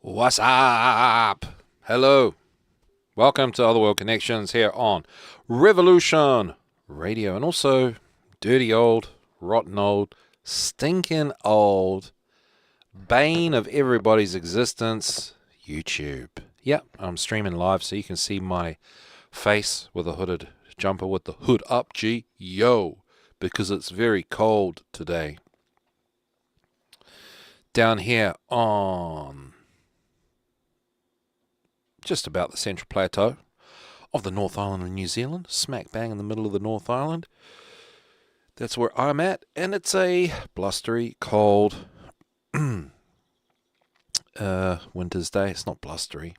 What's up? Hello. Welcome to Otherworld Connections here on Revolution Radio, and also dirty old, rotten old, stinking old, bane of everybody's existence, YouTube. Yep, I'm streaming live so you can see my face with a hooded jumper with the hood up, because it's very cold today. Down here on just about the central plateau of the North Island of New Zealand, smack bang in the middle of the North Island. That's where I'm at, and it's a blustery, cold winter's day. It's not blustery.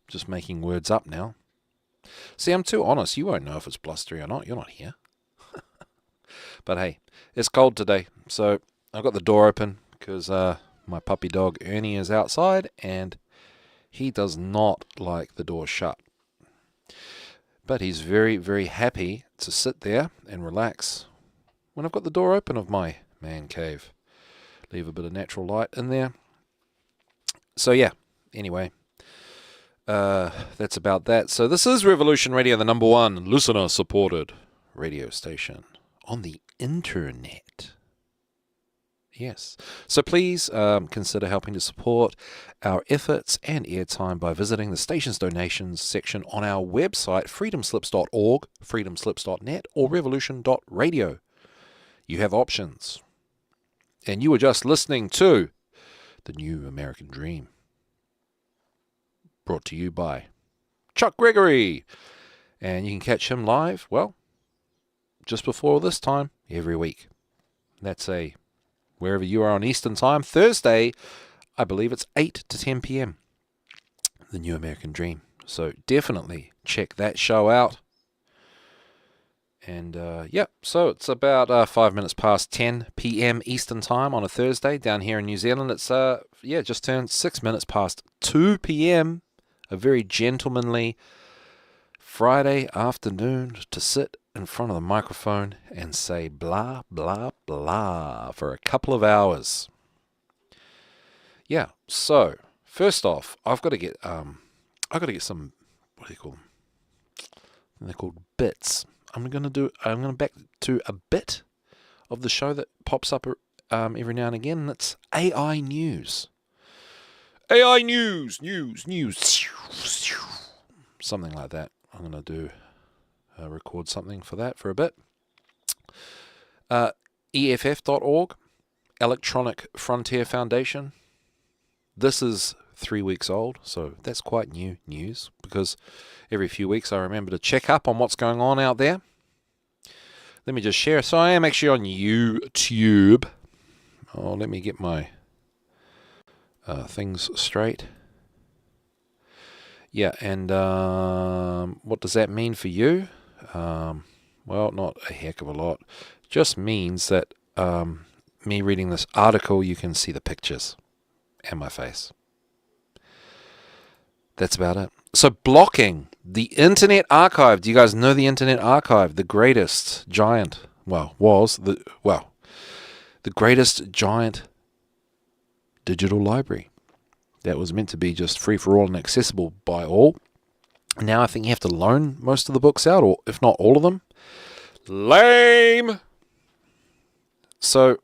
Just making words up now. See, I'm too honest. You won't know if it's blustery or not. You're not here. But hey, it's cold today, so I've got the door open because my puppy dog Ernie is outside, and he does not like the door shut. But he's very, very happy to sit there and relax when I've got the door open of my man cave. Leave a bit of natural light in there. So yeah, anyway, that's about that. So this is Revolution Radio, the number one listener-supported radio station on the internet. Yes. So please consider helping to support our efforts and airtime by visiting the station's donations section on our website, freedomslips.org, freedomslips.net, or revolution.radio. You have options. And you were just listening to The New American Dream, brought to you by Chuck Gregory. And you can catch him live, well, just before this time, every week. That's wherever you are on Eastern Time, Thursday, I believe it's 8 to 10 p.m. The New American Dream. So definitely check that show out. And so it's about 5 minutes past 10 p.m. Eastern Time on a Thursday down here in New Zealand. It's just turned 6 minutes past 2 p.m. A very gentlemanly Friday afternoon to sit in front of the microphone and say blah, blah, blah for a couple of hours. Yeah, so first off, I've got to get some, what do you call them? They're called bits. I'm going back to a bit of the show that pops up every now and again, and it's AI news. AI news. Something like that. I'm going to do record something for that for a bit. EFF.org, Electronic Frontier Foundation. This is 3 weeks old, so that's quite new news, because every few weeks I remember to check up on what's going on out there. Let me just share. So I am actually on YouTube. Oh, let me get my things straight. Yeah, and what does that mean for you? Well, not a heck of a lot. Just means that me reading this article, you can see the pictures and my face. That's about it. So blocking the Internet Archive. Do you guys know the Internet Archive? The greatest giant, the greatest giant digital library that was meant to be just free for all and accessible by all. Now I think you have to loan most of the books out, or if not all of them. Lame! So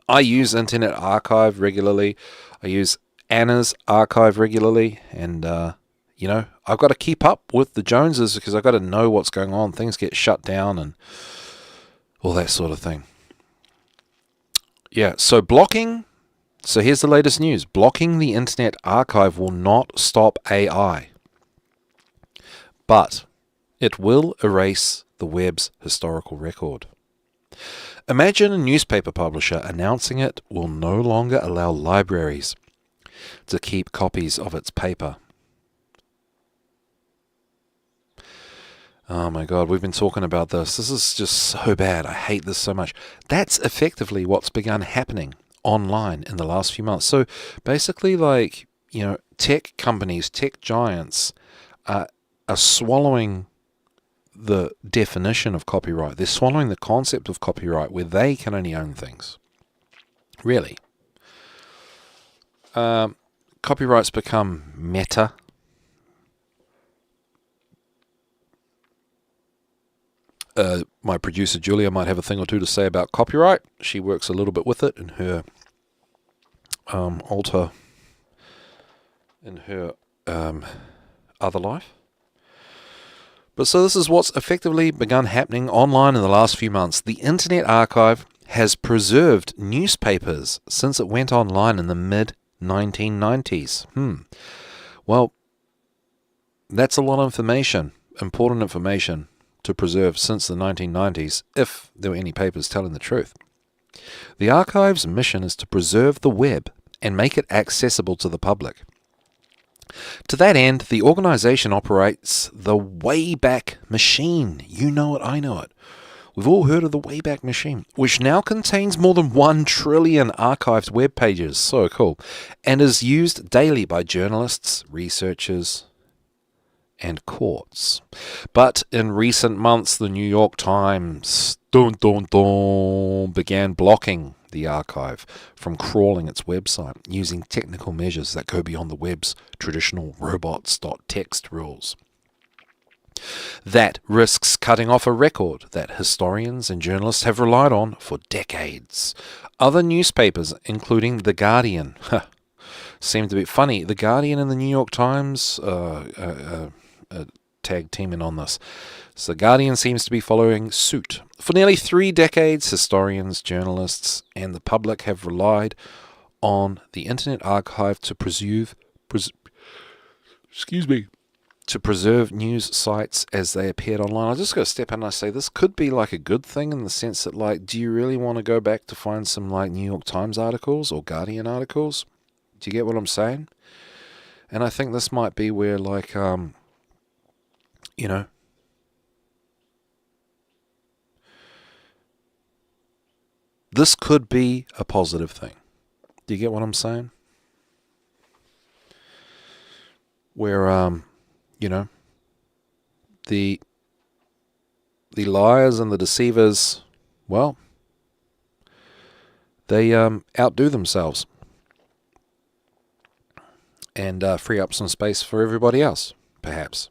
I use Internet Archive regularly. I use Anna's Archive regularly. And, I've got to keep up with the Joneses because I've got to know what's going on. Things get shut down and all that sort of thing. Yeah, so blocking. So here's the latest news. Blocking the Internet Archive will not stop AI, but it will erase the web's historical record. Imagine a newspaper publisher announcing it will no longer allow libraries to keep copies of its paper. Oh my God, we've been talking about this. This is just so bad. I hate this so much. That's effectively what's begun happening online in the last few months. So basically, tech companies, tech giants are swallowing the definition of copyright. They're swallowing the concept of copyright where they can only own things. Really. copyright's become meta. My producer Julia might have a thing or two to say about copyright. She works a little bit with it in her other life. But so this is what's effectively begun happening online in the last few months. The Internet Archive has preserved newspapers since it went online in the mid-1990s. Well, that's a lot of information, important information to preserve since the 1990s, if there were any papers telling the truth. The archive's mission is to preserve the web and make it accessible to the public. To that end, the organization operates the Wayback Machine. You know it, I know it. We've all heard of the Wayback Machine, which now contains more than 1 trillion archived web pages. So cool. And is used daily by journalists, researchers, and courts. But in recent months, the New York Times began blocking the archive from crawling its website using technical measures that go beyond the web's traditional robots.txt rules. That risks cutting off a record that historians and journalists have relied on for decades. Other newspapers, including The Guardian, seem to be funny. The Guardian and the New York Times tag teaming on this. So The Guardian seems to be following suit. For nearly 3 decades, historians, journalists, and the public have relied on the Internet Archive to preserve news sites as they appeared online. I just got to step in and I say this could be like a good thing in the sense that, like, do you really want to go back to find some like New York Times articles or Guardian articles? Do you get what I'm saying? And I think this might be where, like, this could be a positive thing. Do you get what I'm saying? Where, the liars and the deceivers, well, they outdo themselves and free up some space for everybody else, perhaps.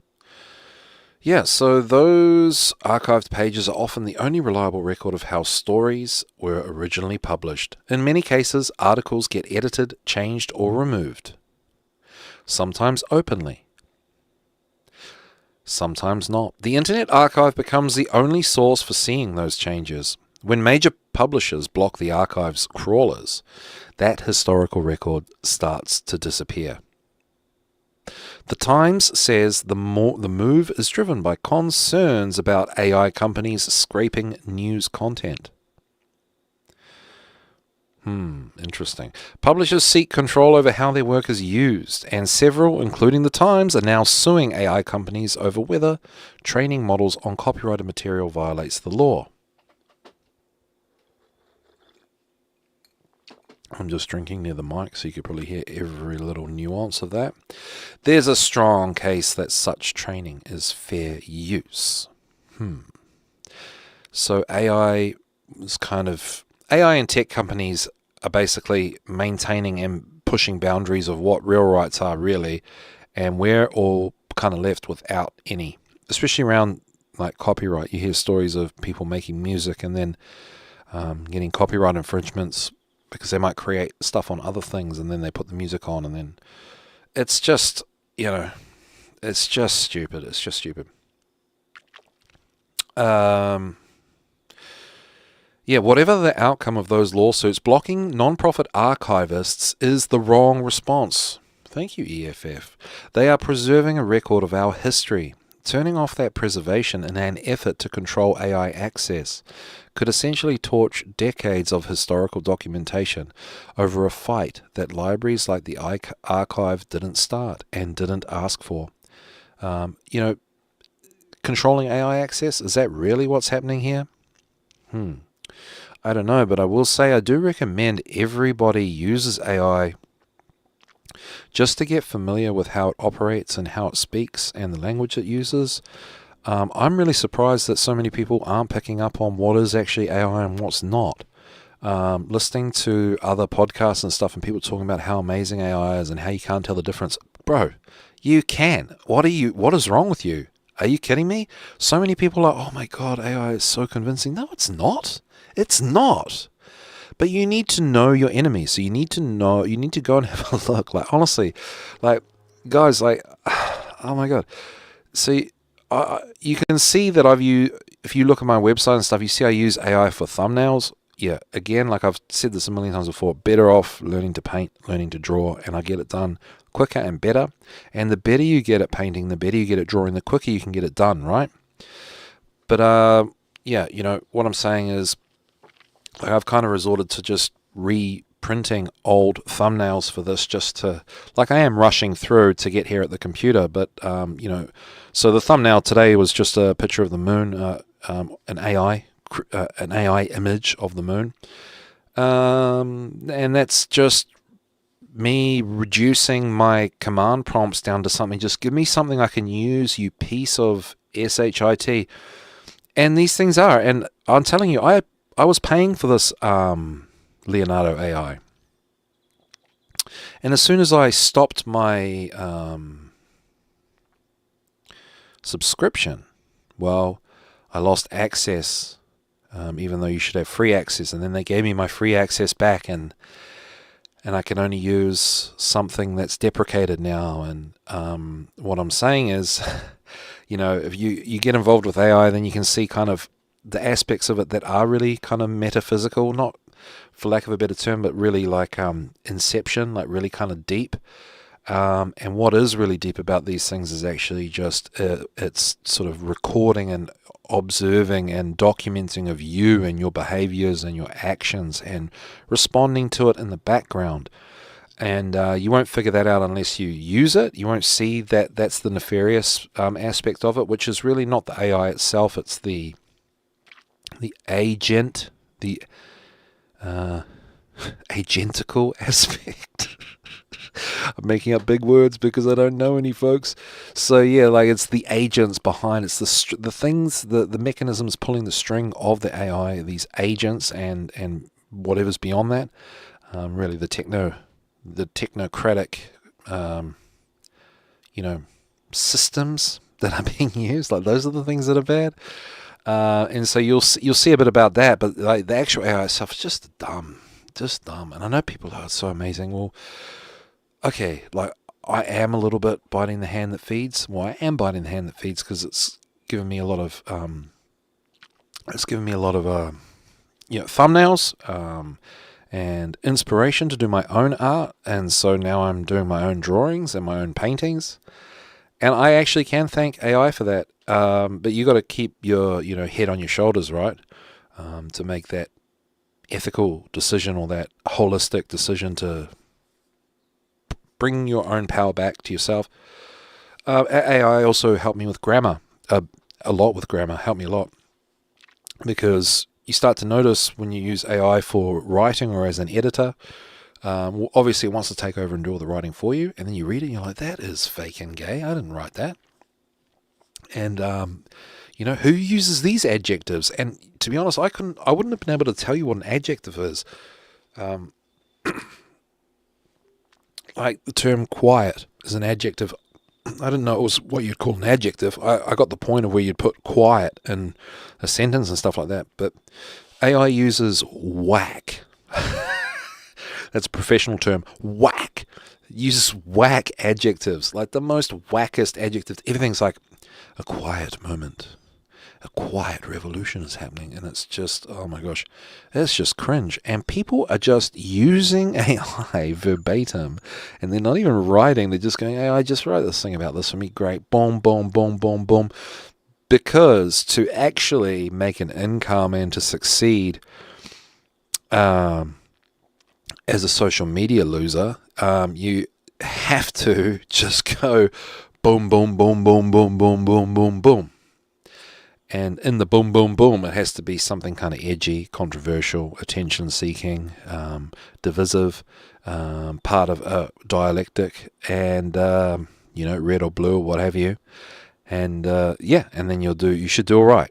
Yeah, so those archived pages are often the only reliable record of how stories were originally published. In many cases, articles get edited, changed, or removed. Sometimes openly. Sometimes not. The Internet Archive becomes the only source for seeing those changes. When major publishers block the archive's crawlers, that historical record starts to disappear. The Times says the move is driven by concerns about AI companies scraping news content. Interesting. Publishers seek control over how their work is used, and several, including the Times, are now suing AI companies over whether training models on copyrighted material violates the law. I'm just drinking near the mic, so you could probably hear every little nuance of that. There's a strong case that such training is fair use. So AI and tech companies are basically maintaining and pushing boundaries of what real rights are really, and we're all kind of left without any, especially around like copyright. You hear stories of people making music and then getting copyright infringements because they might create stuff on other things and then they put the music on, and then it's just, it's just stupid. It's just stupid. Whatever the outcome of those lawsuits, blocking non-profit archivists is the wrong response. Thank you, EFF. They are preserving a record of our history. Turning off that preservation in an effort to control AI access could essentially torch decades of historical documentation over a fight that libraries like the archive didn't start and didn't ask for. Controlling AI access, is that really what's happening here? I don't know, but I will say I do recommend everybody uses AI just to get familiar with how it operates and how it speaks and the language it uses. I'm really surprised that so many people aren't picking up on what is actually AI and what's not. listening to other podcasts and stuff, and people talking about how amazing AI is and how you can't tell the difference. Bro, you can. What is wrong with you? Are you kidding me? So many people are, oh my God, AI is so convincing. No, it's not. It's not. But you need to know your enemy. So you need to go and have a look. Like, honestly, like, guys, like, oh my God. See, you can see that if you look at my website and stuff, you see I use AI for thumbnails. Yeah, again, like I've said this a million times before, better off learning to paint, learning to draw, and I get it done quicker and better. And the better you get at painting, the better you get at drawing, the quicker you can get it done, right? But yeah, what I'm saying is, like, I've kind of resorted to just reprinting old thumbnails for this, just to, like, I am rushing through to get here at the computer, but so the thumbnail today was just a picture of the moon, an AI image of the moon, and that's just me reducing my command prompts down to something. Just give me something I can use, you piece of shit. And these things are, and I'm telling you, I was paying for this Leonardo AI, and as soon as I stopped my subscription, well, I lost access, even though you should have free access, and then they gave me my free access back, and I can only use something that's deprecated now. And what I'm saying is, if you get involved with AI, then you can see kind of the aspects of it that are really kind of metaphysical, not for lack of a better term, but really like Inception, like really kind of deep. And what is really deep about these things is actually just it's sort of recording and observing and documenting of you and your behaviors and your actions and responding to it in the background. And you won't figure that out unless you use it. You won't see that that's the nefarious aspect of it, which is really not the AI itself. It's the agent, the agentical aspect. I'm making up big words because I don't know any, folks. So yeah, like, it's the agents behind, it's the things, the mechanisms pulling the string of the AI, these agents and whatever's beyond that. Really, the technocratic, systems that are being used. Like, those are the things that are bad. And so you'll see a bit about that, but like the actual AI stuff is just dumb. And I know people are so amazing. Well, okay, like, I am a little bit biting the hand that feeds. Well, I am biting the hand that feeds because it's given me a lot of thumbnails and inspiration to do my own art. And so now I'm doing my own drawings and my own paintings, and I actually can thank AI for that. But you got to keep your head on your shoulders, right, to make that ethical decision or that holistic decision to bring your own power back to yourself. AI also helped me with grammar, a lot with grammar, helped me a lot, because you start to notice when you use AI for writing or as an editor, obviously it wants to take over and do all the writing for you, and then you read it and you're like, that is fake and gay, I didn't write that. And who uses these adjectives? And to be honest, I wouldn't have been able to tell you what an adjective is. Like, the term quiet is an adjective. I didn't know it was what you'd call an adjective. I got the point of where you'd put quiet in a sentence and stuff like that. But AI uses whack. That's a professional term. Whack. It uses whack adjectives. Like the most wackest adjectives. Everything's like a quiet moment. A quiet revolution is happening, and it's just, oh my gosh, it's just cringe. And people are just using AI verbatim, and they're not even writing, they're just going, AI, just write this thing about this for me, great, boom, boom, boom, boom, boom. Because to actually make an income and to succeed as a social media loser, you have to just go boom, boom, boom, boom, boom, boom, boom, boom, boom. And in the boom, boom, boom, it has to be something kind of edgy, controversial, attention-seeking, divisive, part of a dialectic, and, red or blue or what have you. And, and then you should do all right.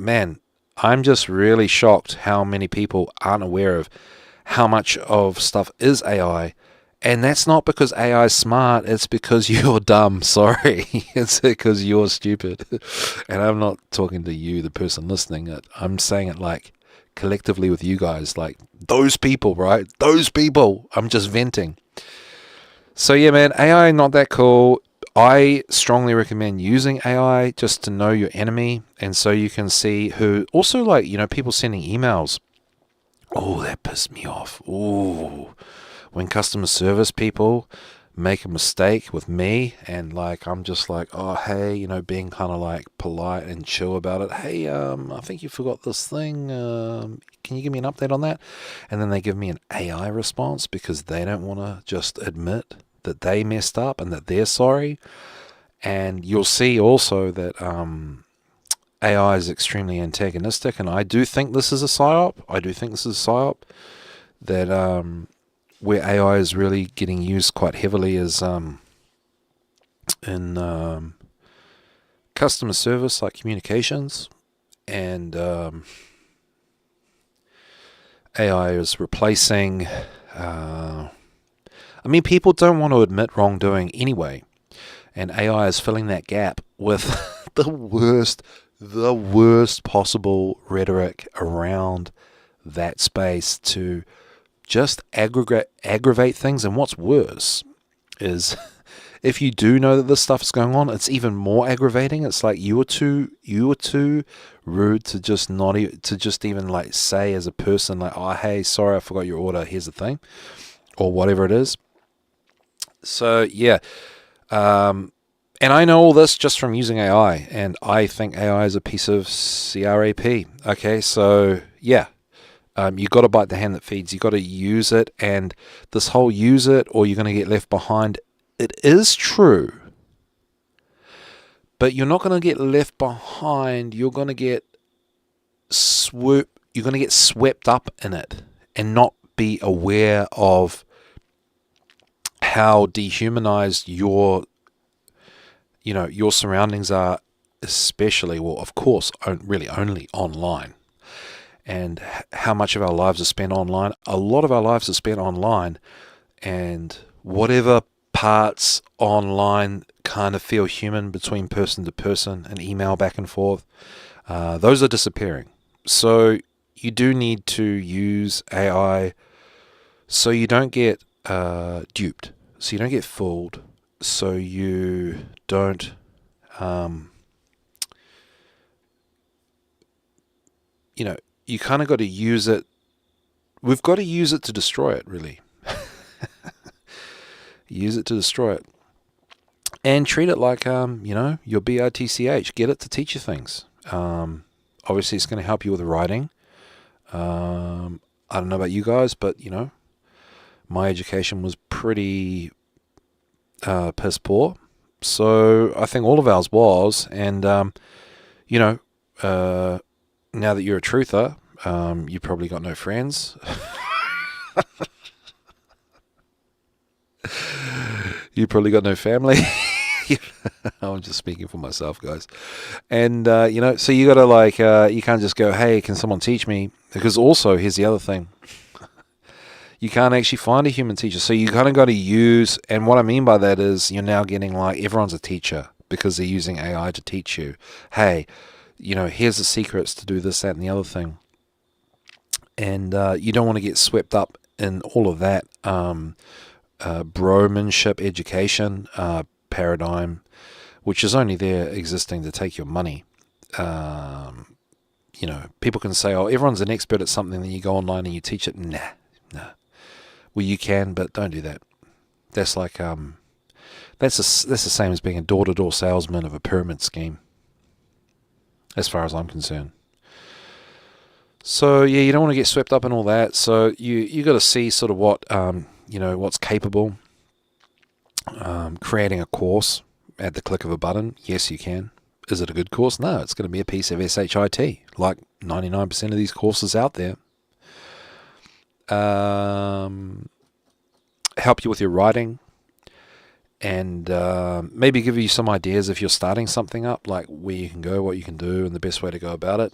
Man, I'm just really shocked how many people aren't aware of how much of stuff is AI. And that's not because AI is smart, it's because you're dumb. Sorry. It's because you're stupid. And I'm not talking to you, the person listening. I'm saying it like collectively with you guys, like those people, right? Those people. I'm just venting. So yeah, man, AI not that cool. I strongly recommend using AI just to know your enemy, and so you can see who. Also, like, people sending emails. Oh, that pissed me off. Oh, when customer service people make a mistake with me, and like I'm just like, oh hey, being kind of like polite and chill about it. Hey, I think you forgot this thing. Can you give me an update on that? And then they give me an AI response because they don't want to just admit that they messed up and that they're sorry. And you'll see also that AI is extremely antagonistic, and I do think this is a psyop. That where AI is really getting used quite heavily is in customer service, like communications, and AI is replacing. People don't want to admit wrongdoing anyway, and AI is filling that gap with the worst possible rhetoric around that space to just aggravate things. And what's worse is if you do know that this stuff is going on, it's even more aggravating. It's like you were too rude to just even like say as a person, like, oh hey, sorry, I forgot your order, here's the thing, or whatever it is. So yeah, and I know all this just from using AI, and I think AI is a piece of crap. Okay, so yeah. You got to bite the hand that feeds. You got to use it, and this whole use it or you're going to get left behind, it is true. But you're not going to get left behind. You're going to get swept up in it and not be aware of how dehumanized your surroundings are, especially, well, of course, really only online. And how much of our lives are spent online. A lot of our lives are spent online, and whatever parts online kind of feel human between person to person and email back and forth, those are disappearing. So you do need to use AI so you don't get duped, so you don't get fooled, so you don't you kind of got to use it. We've got to use it to destroy it, really. Use it to destroy it. And treat it like, your BITCH. Get it to teach you things. Obviously, it's going to help you with writing. I don't know about you guys, but, my education was pretty piss poor. So I think all of ours was. And, now that you're a truther, you probably got no friends. You probably got no family. I'm just speaking for myself, guys. And, so you got to you can't just go, hey, can someone teach me? Because also, here's the other thing. You can't actually find a human teacher. So you kind of got to use, and what I mean by that is you're now getting everyone's a teacher because they're using AI to teach you. Hey, here's the secrets to do this, that, and the other thing. And you don't want to get swept up in all of that bromanship education paradigm, which is only there existing to take your money. People can say, oh, everyone's an expert at something, then you go online and you teach it. Nah. Well, you can, but don't do that. That's like, that's the same as being a door-to-door salesman of a pyramid scheme, as far as I'm concerned. So yeah, you don't want to get swept up in all that. So you got to see sort of what what's capable. Creating a course at the click of a button, yes, you can. Is it a good course? No, it's going to be a piece of SHIT, like 99% of these courses out there. Help you with your writing, and maybe give you some ideas if you're starting something up, like where you can go, what you can do, and the best way to go about it.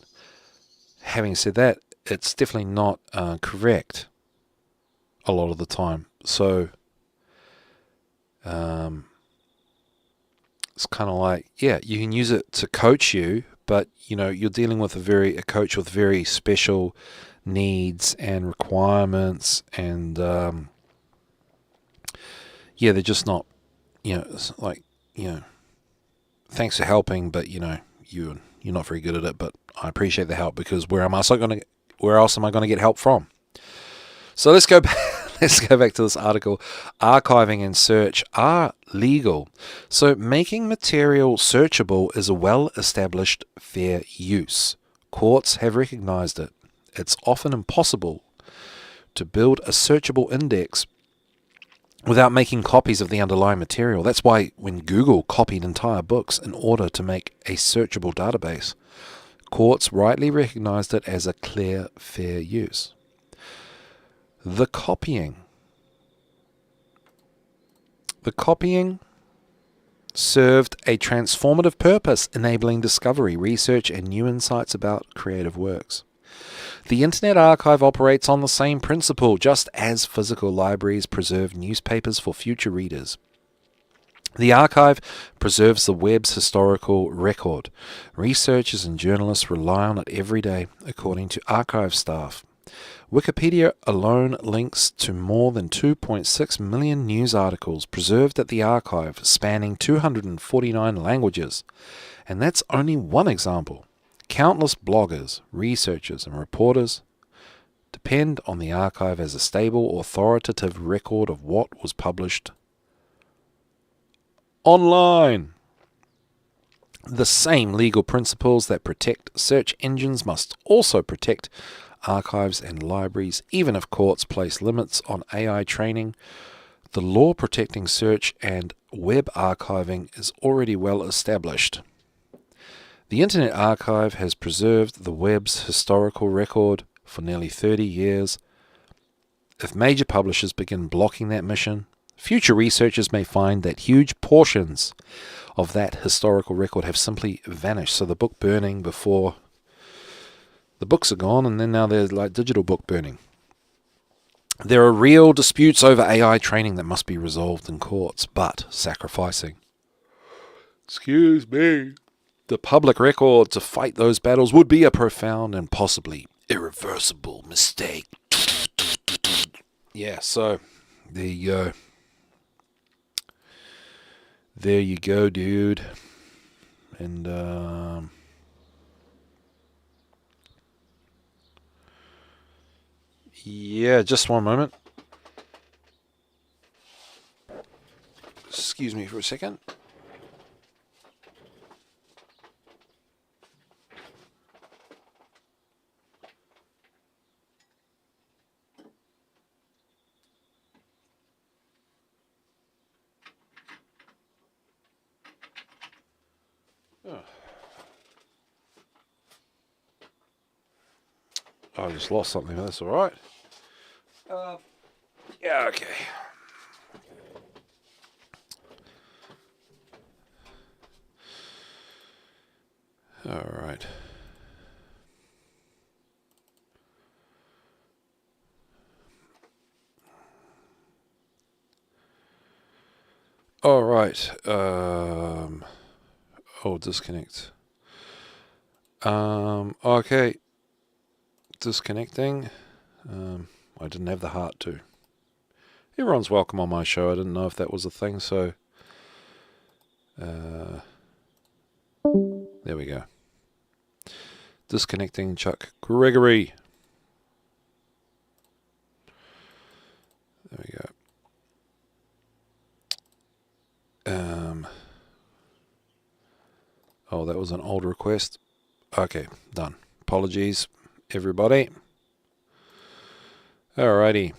having said that, it's definitely not correct a lot of the time. So it's kind of like, yeah, you can use it to coach you, but you're dealing with a coach with very special needs and requirements, and yeah, they're just not, it's like, thanks for helping, but you're not very good at it, but I appreciate the help, because where else am I going to get help from? So let's go back. Let's go back to this article. Archiving and search are legal. So making material searchable is a well-established fair use. Courts have recognized it. It's often impossible to build a searchable index without making copies of the underlying material. That's why when Google copied entire books in order to make a searchable database, courts rightly recognized it as a clear fair use. The copying served a transformative purpose, enabling discovery, research, and new insights about creative works. The Internet Archive operates on the same principle, just as physical libraries preserve newspapers for future readers. The archive preserves the web's historical record. Researchers and journalists rely on it every day, according to archive staff. Wikipedia alone links to more than 2.6 million news articles preserved at the archive, spanning 249 languages. And that's only one example. Countless bloggers, researchers, and reporters depend on the archive as a stable, authoritative record of what was published online. The same legal principles that protect search engines must also protect archives and libraries. Even if courts place limits on AI training, the law protecting search and web archiving is already well established. The Internet Archive has preserved the web's historical record for nearly 30 years. If major publishers begin blocking that mission, future researchers may find that huge portions of that historical record have simply vanished. So the book burning before the books are gone, and then now there's like digital book burning. There are real disputes over AI training that must be resolved in courts, but sacrificing the public record to fight those battles would be a profound and possibly irreversible mistake. Yeah, so there you go. There you go, dude. And yeah, just one moment. Excuse me for a second. I just lost something, but that's all right. Yeah, okay. All right. All right. Disconnect. Okay. Disconnecting. I didn't have the heart to. Everyone's welcome on my show. I didn't know if that was a thing, so there we go. Disconnecting Chuck Gregory. There we go. That was an old request. Okay, done. Apologies, everybody. Alrighty.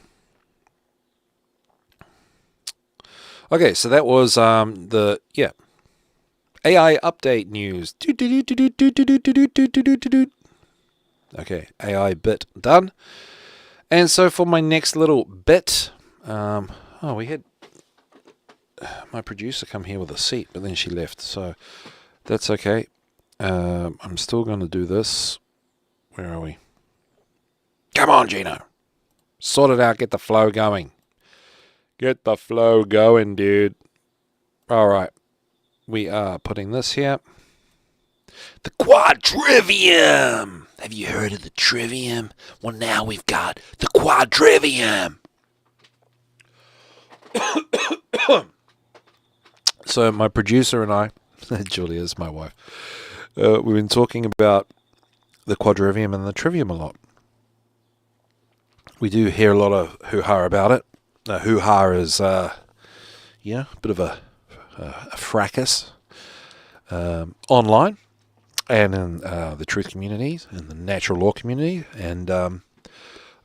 Okay, so that was the AI update news. Okay, AI bit done. And so for my next little bit, we had my producer come here with a seat, but then she left, so that's okay. I'm still going to do this Where are we? Come on, Gino. Sort it out. Get the flow going. Get the flow going, dude. All right. We are putting this here. The Quadrivium. Have you heard of the Trivium? Well, now we've got the Quadrivium. So my producer and I, Julia is my wife, we've been talking about the Quadrivium and the Trivium a lot. We do hear a lot of hoo-ha about it. Hoo-ha is, a bit of a fracas online and in the truth communities and the natural law community. And a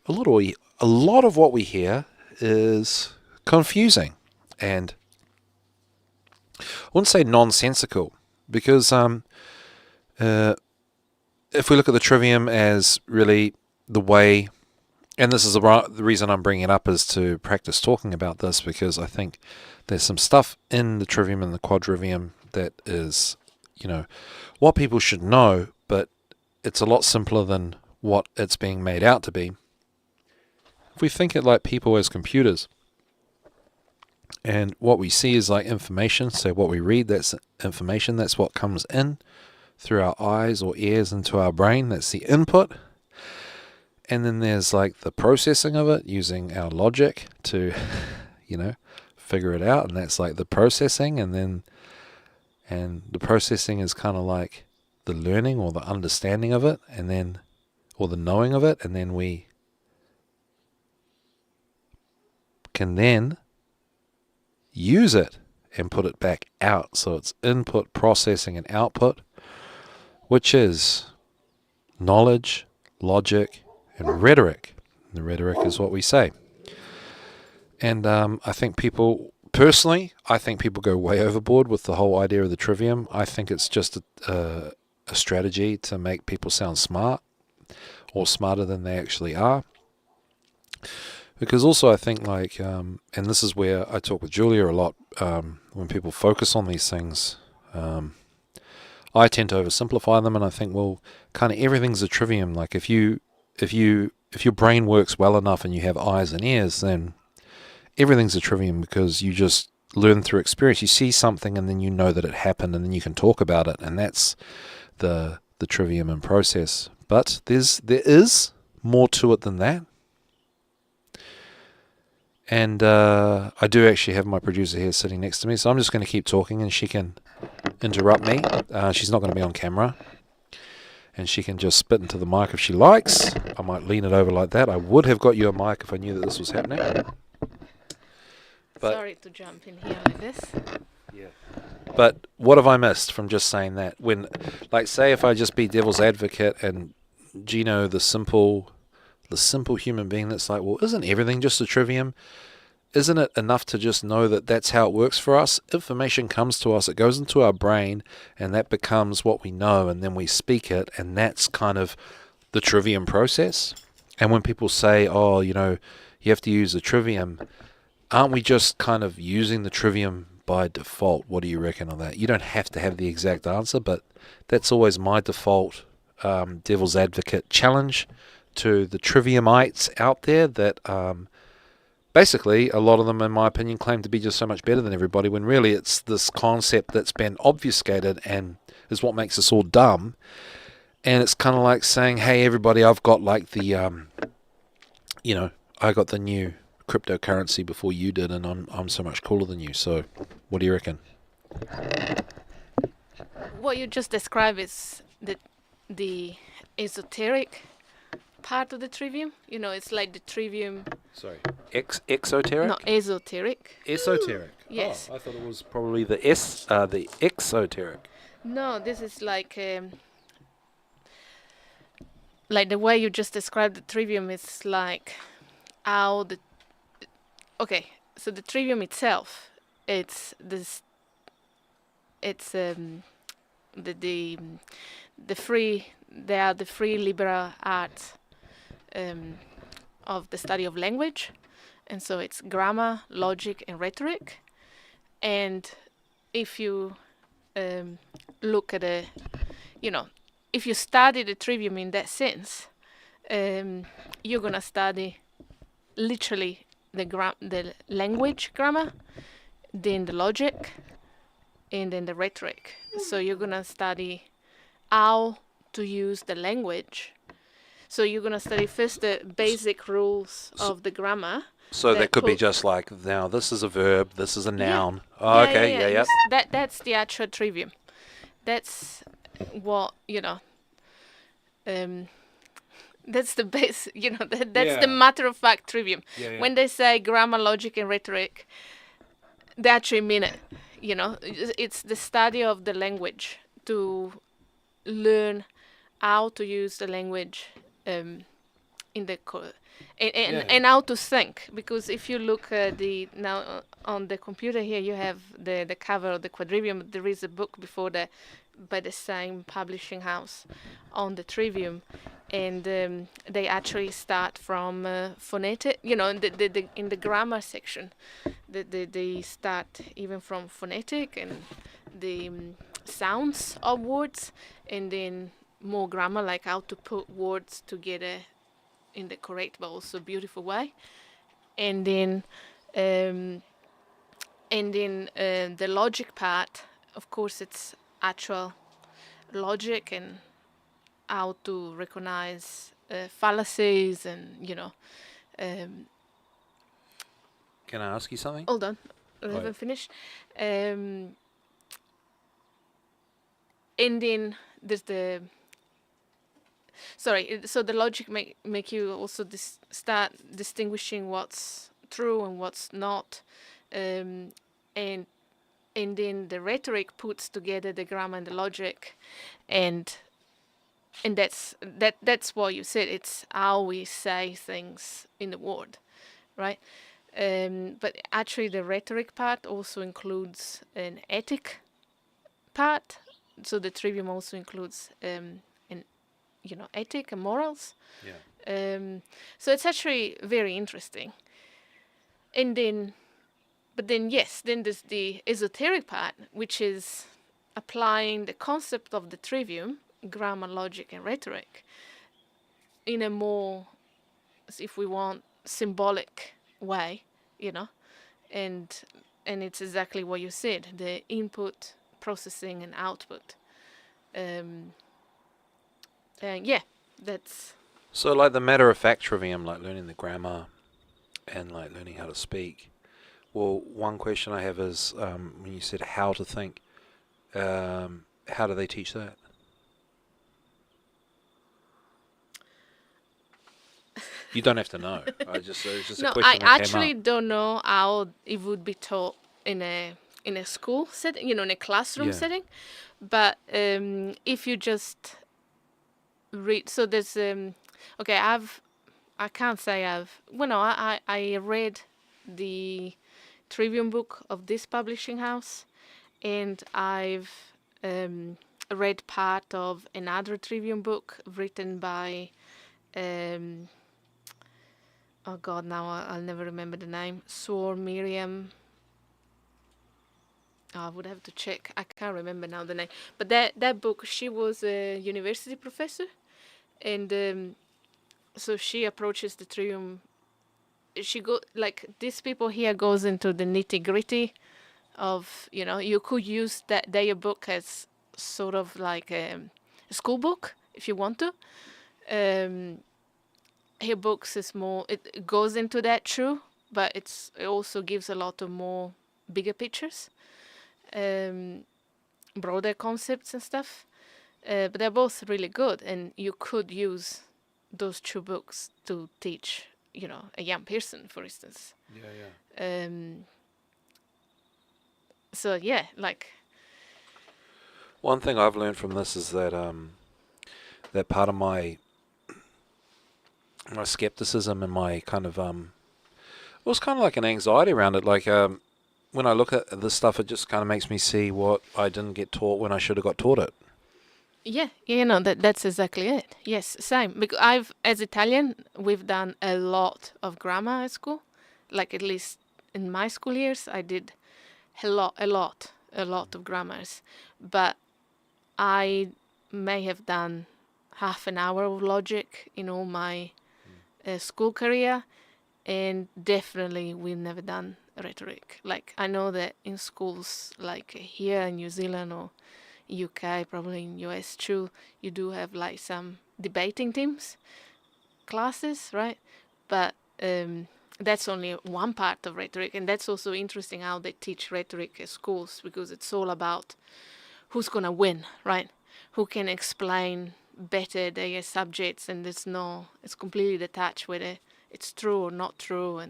lot of what we hear is confusing and I wouldn't say nonsensical, because if we look at the Trivium as really the way, and this is the reason I'm bringing it up is to practice talking about this, because I think there's some stuff in the Trivium and the Quadrivium that is, what people should know, but it's a lot simpler than what it's being made out to be. If we think it like people as computers, and what we see is like information, so what we read, that's information, that's what comes in through our eyes or ears into our brain, that's the input. And then there's like the processing of it using our logic to, figure it out, and that's like the processing, and the processing is kind of like the learning or the understanding of it, and then, or the knowing of it, and then we can then use it and put it back out. So it's input, processing, and output, which is knowledge, logic, and rhetoric. The rhetoric is what we say. And I think people go way overboard with the whole idea of the Trivium. I think it's just a strategy to make people sound smart, or smarter than they actually are. Because also I think and this is where I talk with Julia a lot, when people focus on these things, I tend to oversimplify them, and I think, well, kind of everything's a Trivium. Like if your brain works well enough and you have eyes and ears, then everything's a Trivium, because you just learn through experience. You see something and then you know that it happened, and then you can talk about it, and that's the Trivium in process. But there is more to it than that. And I do actually have my producer here sitting next to me, so I'm just going to keep talking and she can interrupt me. She's not going to be on camera. And she can just spit into the mic if she likes. I might lean it over like that. I would have got you a mic if I knew that this was happening. But, sorry to jump in here like this. Yeah. But what have I missed from just saying that? When, like, say if I just be devil's advocate and Gino, the simple human being that's like, well, isn't everything just a Trivium? Isn't it enough to just know that that's how it works for us? Information comes to us, it goes into our brain, and that becomes what we know, and then we speak it, and that's kind of the Trivium process. And when people say, oh, you have to use the Trivium, aren't we just kind of using the Trivium by default? What do you reckon on that? You don't have to have the exact answer, but that's always my default devil's advocate challenge to the Triviumites out there, that basically a lot of them, in my opinion, claim to be just so much better than everybody, when really it's this concept that's been obfuscated and is what makes us all dumb. And it's kind of like saying, hey, everybody, I've got like the, I got the new cryptocurrency before you did, and I'm so much cooler than you. So what do you reckon? What you just described is the esoteric part of the Trivium. It's like the Trivium. Sorry, exoteric? No, esoteric. Esoteric. Yes. Oh, I thought it was probably the exoteric. No, this is like the way you just described the Trivium is like how the. Okay, so the Trivium itself, it's this. It's the free. They are the free liberal arts of the study of language, and so it's grammar, logic, and rhetoric. And if you look at if you study the trivium in that sense, you're gonna study literally the language grammar, then the logic, and then the rhetoric. So you're gonna study how to use the language. So you're gonna study first the basic rules of the grammar. So that could be put- just like, now this is a verb, this is a noun. Oh, Yeah, okay, yeah. Yes, that's the actual trivium. That's what that's the base. That's the Yeah. matter of fact trivium. Yeah. When they say grammar, logic, and rhetoric, they actually mean it. It's the study of the language to learn how to use the language in the and how to think. Because if you look now on the computer here, you have the cover of the Quadrivium. There is a book before that by the same publishing house on the trivium, and they actually start from phonetic. In the grammar section, they start even from phonetic and the sounds of words, and then more grammar, like how to put words together in the correct but also beautiful way, and then the logic part. Of course, it's actual logic and how to recognize fallacies and Can I ask you something? hold on, I Right. haven't finished. And then there's the so the logic make you also start distinguishing what's true and what's not, and then the rhetoric puts together the grammar and the logic, and that's what you said. It's how we say things in the word, right? But actually, the rhetoric part also includes an ethic part. So the trivium also includes ethic and morals. Yeah. So it's actually very interesting. And then there's the esoteric part, which is applying the concept of the trivium, grammar, logic, and rhetoric, in a more, if we want, symbolic way, and it's exactly what you said: the input, processing, and output. And that's So like the matter of fact trivium, like learning the grammar and like learning how to speak. Well, one question I have is when you said how to think, how do they teach that? You don't have to know. It was just a no. question I that actually came up. don't know how it would be taught in a school setting, in a classroom Yeah. setting. But if you just read, so there's okay, I can't say I've. Well, no, I read the Trivium book of this publishing house, and I've read part of another Trivium book written by oh God, now I'll never remember the name. Miriam. Oh, I would have to check. I can't remember now the name. But that book, she was a university professor, and so she approaches the trivium. She go like these people here goes into the nitty gritty of you could use their book as sort of like a school book if you want to. Her books is more, it goes into that, true, but it also gives a lot of more bigger pictures, broader concepts and stuff. But they're both really good, and you could use those two books to teach a young person, for instance. Yeah. So yeah, like One thing I've learned from this is that that part of my skepticism and my kind of it was kind of like an anxiety around it. Like when I look at this stuff, it just kind of makes me see what I didn't get taught when I should have got taught it. yeah, that's exactly it. Yes, same. Because as Italian, we've done a lot of grammar at school. Like at least in my school years, I did a lot of grammars. But I may have done half an hour of logic in all my school career, and definitely we've never done rhetoric. Like, I know that in schools like here in New Zealand or UK, probably in US too, you do have like some debating teams classes, right? But that's only one part of rhetoric, and that's also interesting how they teach rhetoric at schools, because it's all about who's gonna win, right? Who can explain better their subjects, and it's completely detached whether it's true or not true.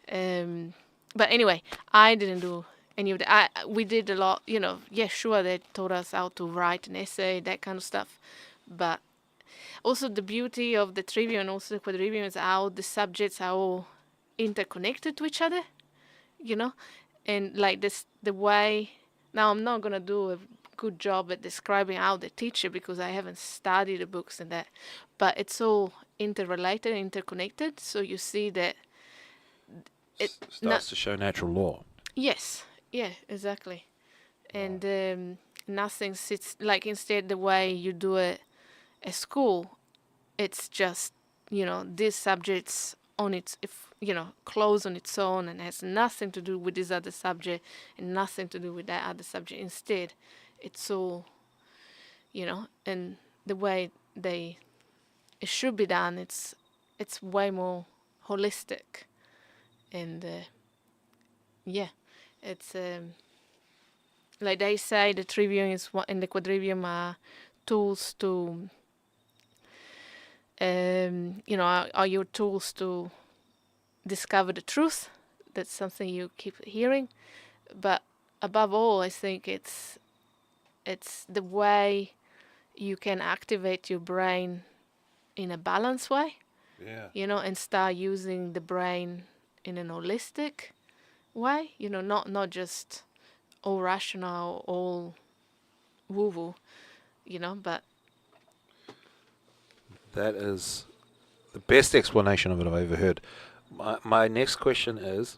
And but anyway, I didn't do any of that. We did a lot, yeah, sure, they taught us how to write an essay, that kind of stuff. But also the beauty of the trivium and also the quadrivium is how the subjects are all interconnected to each other, and like this, the way. Now I'm not gonna do a good job at describing how they teach it because I haven't studied the books and that, but it's all interrelated, interconnected. So you see that it Starts to show natural law. Yes, yeah, exactly. And nothing sits like, instead the way you do it at school, it's just these subjects on its, if close on its own, and has nothing to do with this other subject and nothing to do with that other subject. Instead, it's all and the way it should be done, it's way more holistic. And yeah, it's like they say, the trivium is and the quadrivium are tools to are your tools to discover the truth. That's something you keep hearing, but above all, I think it's the way you can activate your brain in a balanced way, and start using the brain in an holistic way, not just all rational, all woo-woo, but That is the best explanation of it I've ever heard. My next question is,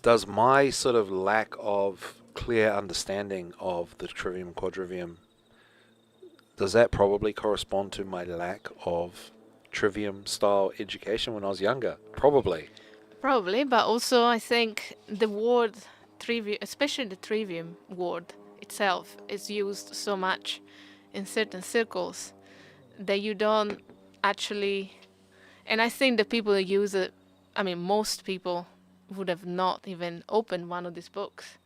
does my sort of lack of clear understanding of the trivium, quadrivium, does that probably correspond to my lack of trivium style education when I was younger? Probably. probably, but also I think the word trivium, especially the trivium word itself, is used so much in certain circles that you don't actually. And I think the people who use it, I mean, most people would have not even opened one of these books.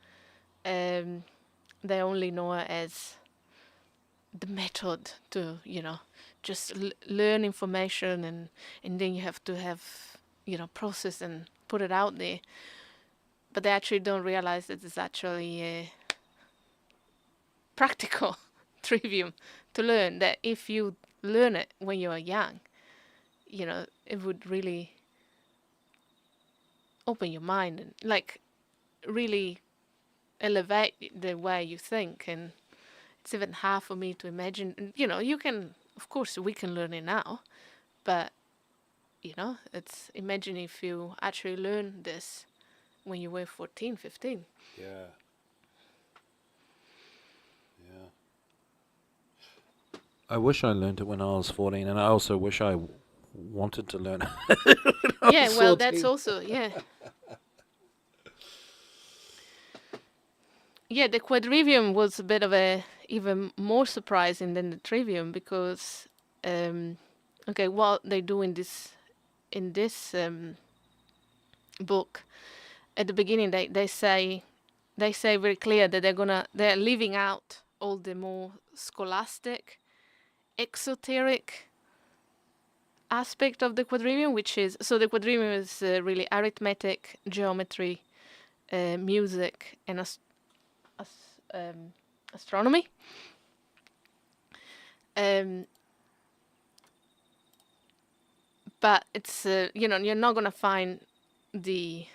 They only know it as the method to, just learn information, and then you have to have, process and put it out there. But they actually don't realize that it's actually a practical trivium to learn, that if you learn it when you are young, it would really open your mind and like really elevate the way you think. And it's even hard for me to imagine. You can, of course, we can learn it now, but it's, imagine if you actually learn this when you were 14, 15. Yeah. Yeah. I wish I learned it when I was 14, and I also wish I wanted to learn it. Yeah, well, that's also, yeah. Yeah, the quadrivium was a bit of a even more surprising than the trivium, because okay, what they do in this book, at the beginning they say very clear that they're leaving out all the more scholastic, exoteric aspect of the quadrivium, which is, so the quadrivium is really arithmetic, geometry, music, and astronomy. But it's you're not gonna find the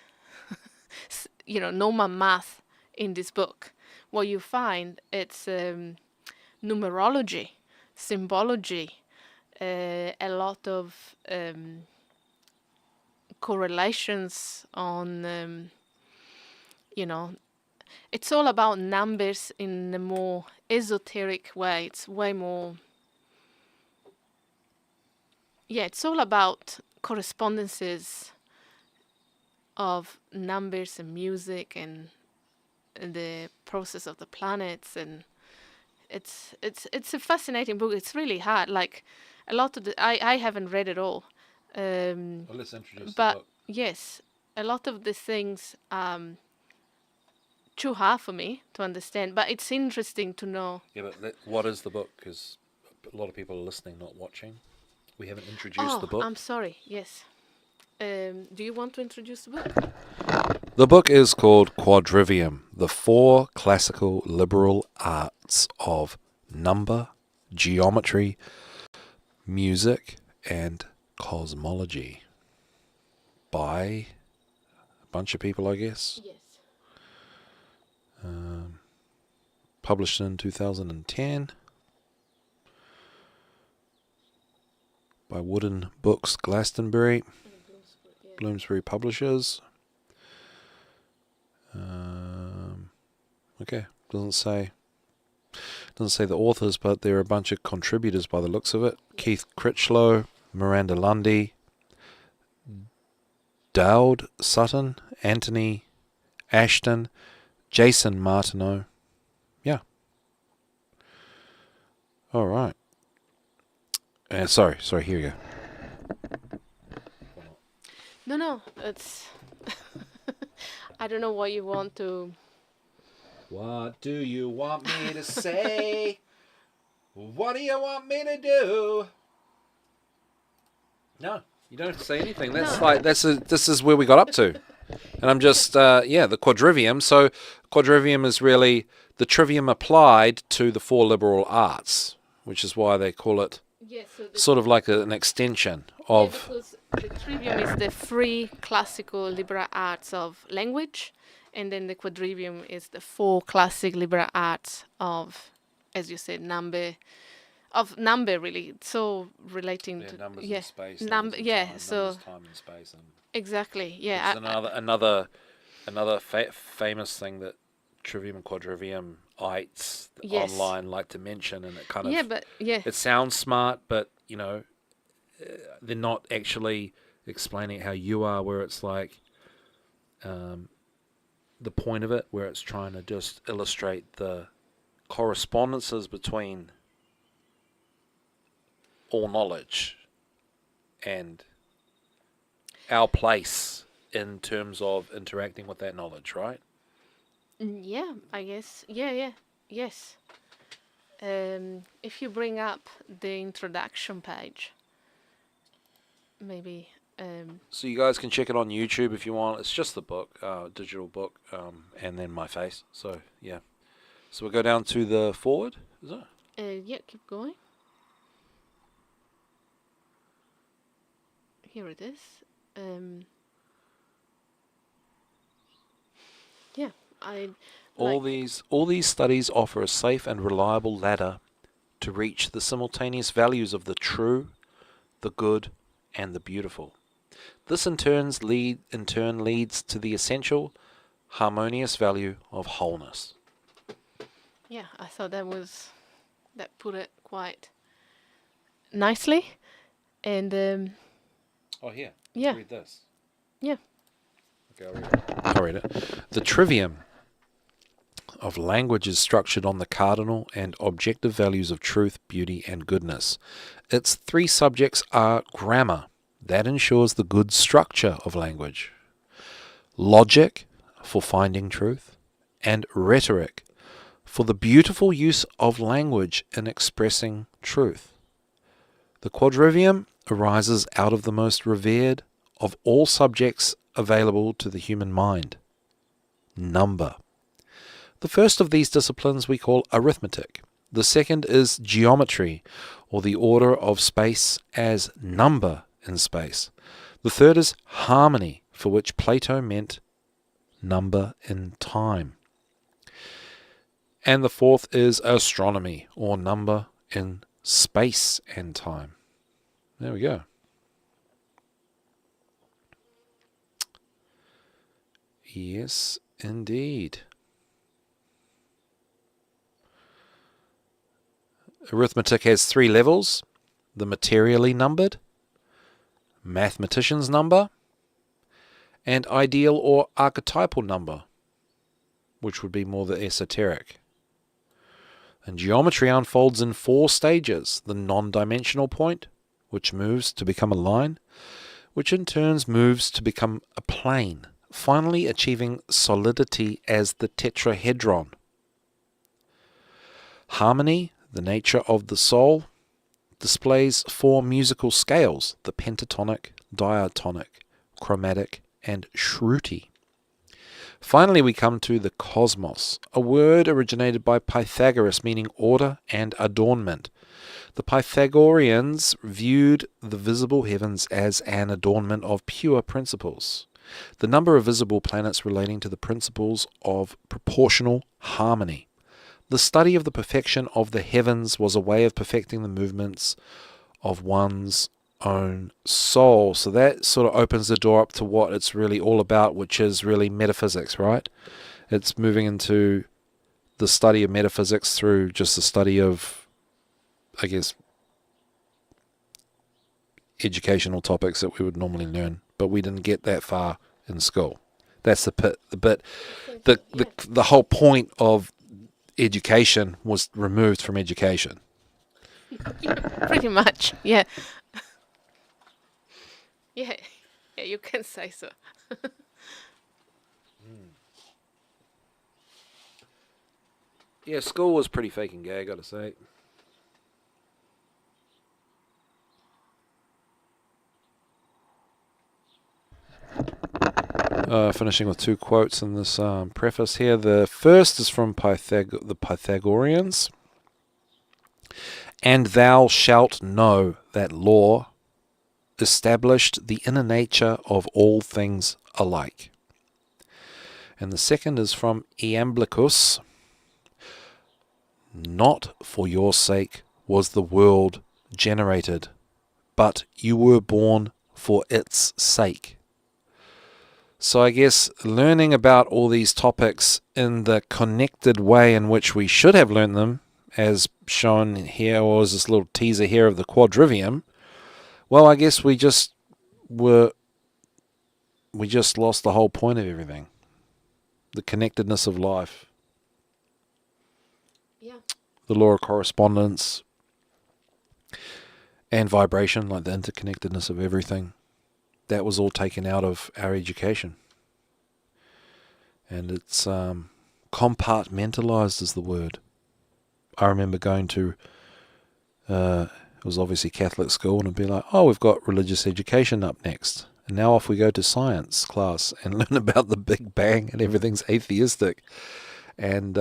normal math in this book. What you find, it's numerology, symbology, a lot of correlations on it's all about numbers in a more esoteric way. It's way more. Yeah, it's all about correspondences of numbers and music and the process of the planets, and it's a fascinating book. It's really hard. Like a lot of I haven't read it all. Well, let's introduce the But book. yes, a lot of the things too hard for me to understand. But it's interesting to know. Yeah, but what is the book? Because a lot of people are listening, not watching. We haven't introduced the Oh, book. I'm sorry. Yes. Do you want to introduce the book? The book is called Quadrivium, the 4 classical liberal arts of number, geometry, music, and cosmology. By a bunch of people, I guess. Yes. Published in 2010 by Wooden Books, Glastonbury, Bloomsbury Publishers. Okay, doesn't say the authors, but there are a bunch of contributors by the looks of it. Keith Critchlow, Miranda Lundy, Dowd Sutton, Anthony Ashton, Jason Martineau. Yeah. All right. Sorry, here you go. No, it's. I don't know what you want to. What do you want me to say? What do you want me to do? No, you don't have to say anything. That's No. this is where we got up to. And I'm just, the Quadrivium. So Quadrivium is really the trivium applied to the 4 liberal arts, which is why they call it Yes. So sort of like an extension of... because the trivium is the 3 classical liberal arts of language, and then the quadrivium is the 4 classic liberal arts of, as you said, number really. So relating to numbers in space. number. Time, So numbers, time and space, and exactly. Yeah. another famous thing that Trivium and Quadrivium ites Yes. online like to mention, and it kind of... Yeah, but yeah. It sounds smart, but, they're not actually explaining how you are, where it's like the point of it, where it's trying to just illustrate the correspondences between all knowledge and our place in terms of interacting with that knowledge, right? Yeah, I guess. Yeah. Yes. If you bring up the introduction page, maybe. So you guys can check it on YouTube if you want. It's just the book, digital book, and then my face. So, yeah. So we'll go down to the forward, is it? Yeah, keep going. Here it is. Yeah, All these studies offer a safe and reliable ladder to reach the simultaneous values of the true, the good, and the beautiful. This in turn leads to the essential, harmonious value of wholeness. Yeah, I thought that put it quite nicely, and Oh, here. yeah. Read this. Yeah. Okay, I'll read it. The trivium of language is structured on the cardinal and objective values of truth, beauty, and goodness. Its 3 subjects are grammar, that ensures the good structure of language; logic, for finding truth; and rhetoric, for the beautiful use of language in expressing truth. The quadrivium arises out of the most revered of all subjects available to the human mind, number. The first of these disciplines we call arithmetic. The second is geometry, or the order of space as number in space. The third is harmony, for which Plato meant number in time. And the fourth is astronomy, or number in space and time. There we go. Yes, indeed. Arithmetic has 3 levels: the materially numbered, mathematician's number, and ideal or archetypal number, which would be more the esoteric. And geometry unfolds in 4 stages: the non-dimensional point, which moves to become a line, which in turn moves to become a plane, finally achieving solidity as the tetrahedron. Harmony, the nature of the soul, displays 4 musical scales: the pentatonic, diatonic, chromatic, and shruti. Finally, we come to the cosmos, a word originated by Pythagoras meaning order and adornment. The Pythagoreans viewed the visible heavens as an adornment of pure principles, the number of visible planets relating to the principles of proportional harmony. The study of the perfection of the heavens was a way of perfecting the movements of one's own soul. So that sort of opens the door up to what it's really all about, which is really metaphysics, right? It's moving into the study of metaphysics through just the study of, I guess, educational topics that we would normally learn, but we didn't get that far in school. That's the whole point of education was removed from education. Pretty much, yeah. Yeah, you can say so. Yeah, school was pretty fake and gay, I gotta say. Finishing with 2 quotes in this preface here. The first is from the Pythagoreans. And thou shalt know that law established the inner nature of all things alike. And the second is from Iamblichus. Not for your sake was the world generated, but you were born for its sake. So I guess learning about all these topics in the connected way in which we should have learned them, as shown here, or as this little teaser here of the Quadrivium, well, I guess we just lost the whole point of everything. The connectedness of life. Yeah. The law of correspondence and vibration, like the interconnectedness of everything. That was all taken out of our education. And it's compartmentalized is the word. I remember going to, it was obviously Catholic school, and it'd be like, oh, we've got religious education up next. And now off we go to science class and learn about the Big Bang and everything's atheistic. And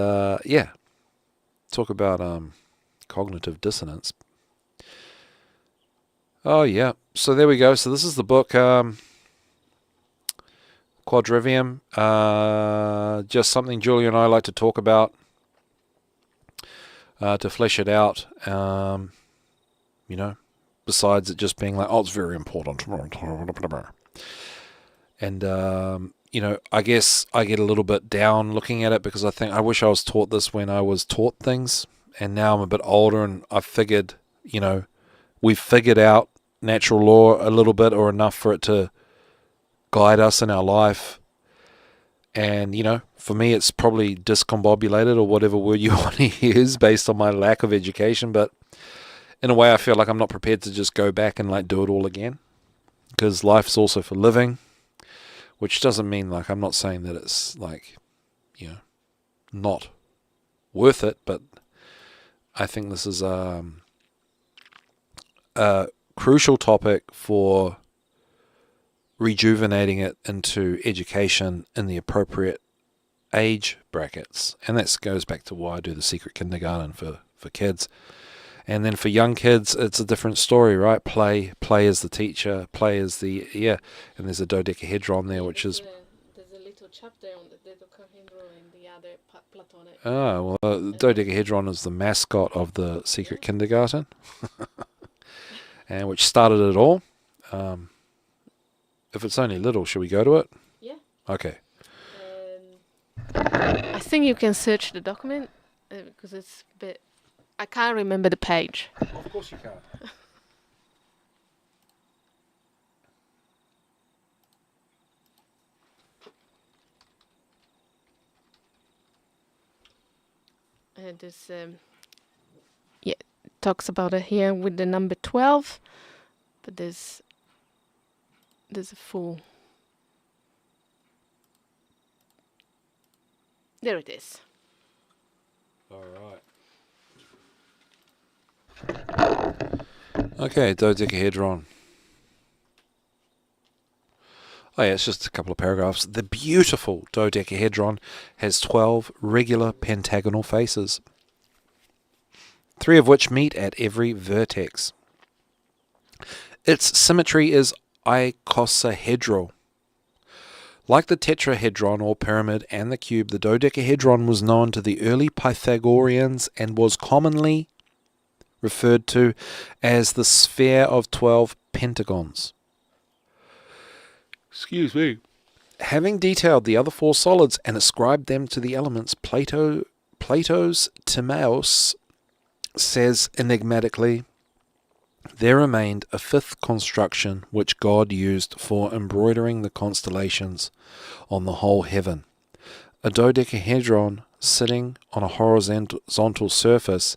yeah, talk about cognitive dissonance. Oh, yeah. So there we go. So this is the book, Quadrivium. Just something Julia and I like to talk about, to flesh it out. You know, besides it just being like, oh, it's very important. And, you know, I guess I get a little bit down looking at it because I think I wish I was taught this when I was taught things. And now I'm a bit older and I figured, you know, we've figured out natural law a little bit or enough for it to guide us in our life. And, you know, for me, it's probably discombobulated or whatever word you want to use based on my lack of education. But in a way, I feel like I'm not prepared to just go back and like do it all again, because life's also for living, which doesn't mean like I'm not saying that it's like, you know, not worth it. But I think this is a crucial topic for rejuvenating it into education in the appropriate age brackets. And that goes back to why I do the secret kindergarten for kids. And then for young kids, it's a different story, right? Play is the teacher, play is the, and there's a dodecahedron there, which is... There's a little chapter on the dodecahedron and the other Platonic. Oh, well, the dodecahedron is the mascot of the secret kindergarten, and which started it all. If it's only little, should we go to it? Yeah. Okay. I think you can search the document because it's a bit I can't remember the page. Of course you can't. There's yeah, talks about it here with the number 12, but there's a full. There it is. All right. Okay, dodecahedron. Oh yeah, it's just a couple of paragraphs. The beautiful dodecahedron has 12 regular pentagonal faces, 3 of which meet at every vertex. Its symmetry is icosahedral. Like the tetrahedron or pyramid and the cube, the dodecahedron was known to the early Pythagoreans and was commonly referred to as the sphere of 12 pentagons. Excuse me. Having detailed the other 4 solids and ascribed them to the elements, Plato's Timaeus says enigmatically, there remained a 5th construction which God used for embroidering the constellations on the whole heaven. A dodecahedron sitting on a horizontal surface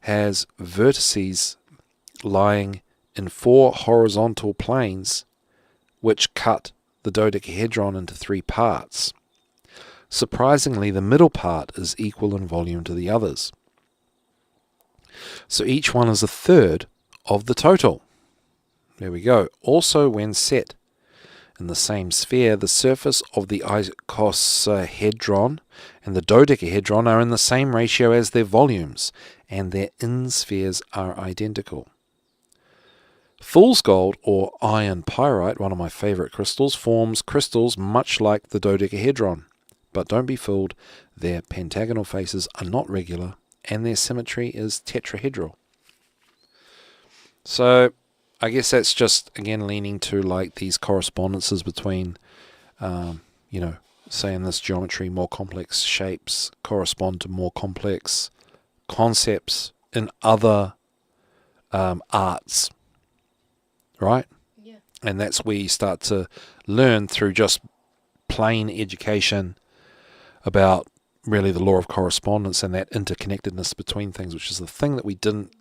has vertices lying in 4 horizontal planes which cut the dodecahedron into 3 parts. Surprisingly, the middle part is equal in volume to the others. So each one is a third of the total. There we go. Also, when set in the same sphere, the surface of the icosahedron and the dodecahedron are in the same ratio as their volumes, and their inspheres are identical. Fool's gold, or iron pyrite, one of my favorite crystals, forms crystals much like the dodecahedron. But don't be fooled, their pentagonal faces are not regular, and their symmetry is tetrahedral. So I guess that's just, again, leaning to like these correspondences between, say in this geometry, more complex shapes correspond to more complex concepts in other arts, right? Yeah. And that's where you start to learn through just plain education about really the law of correspondence and that interconnectedness between things, which is the thing that we didn't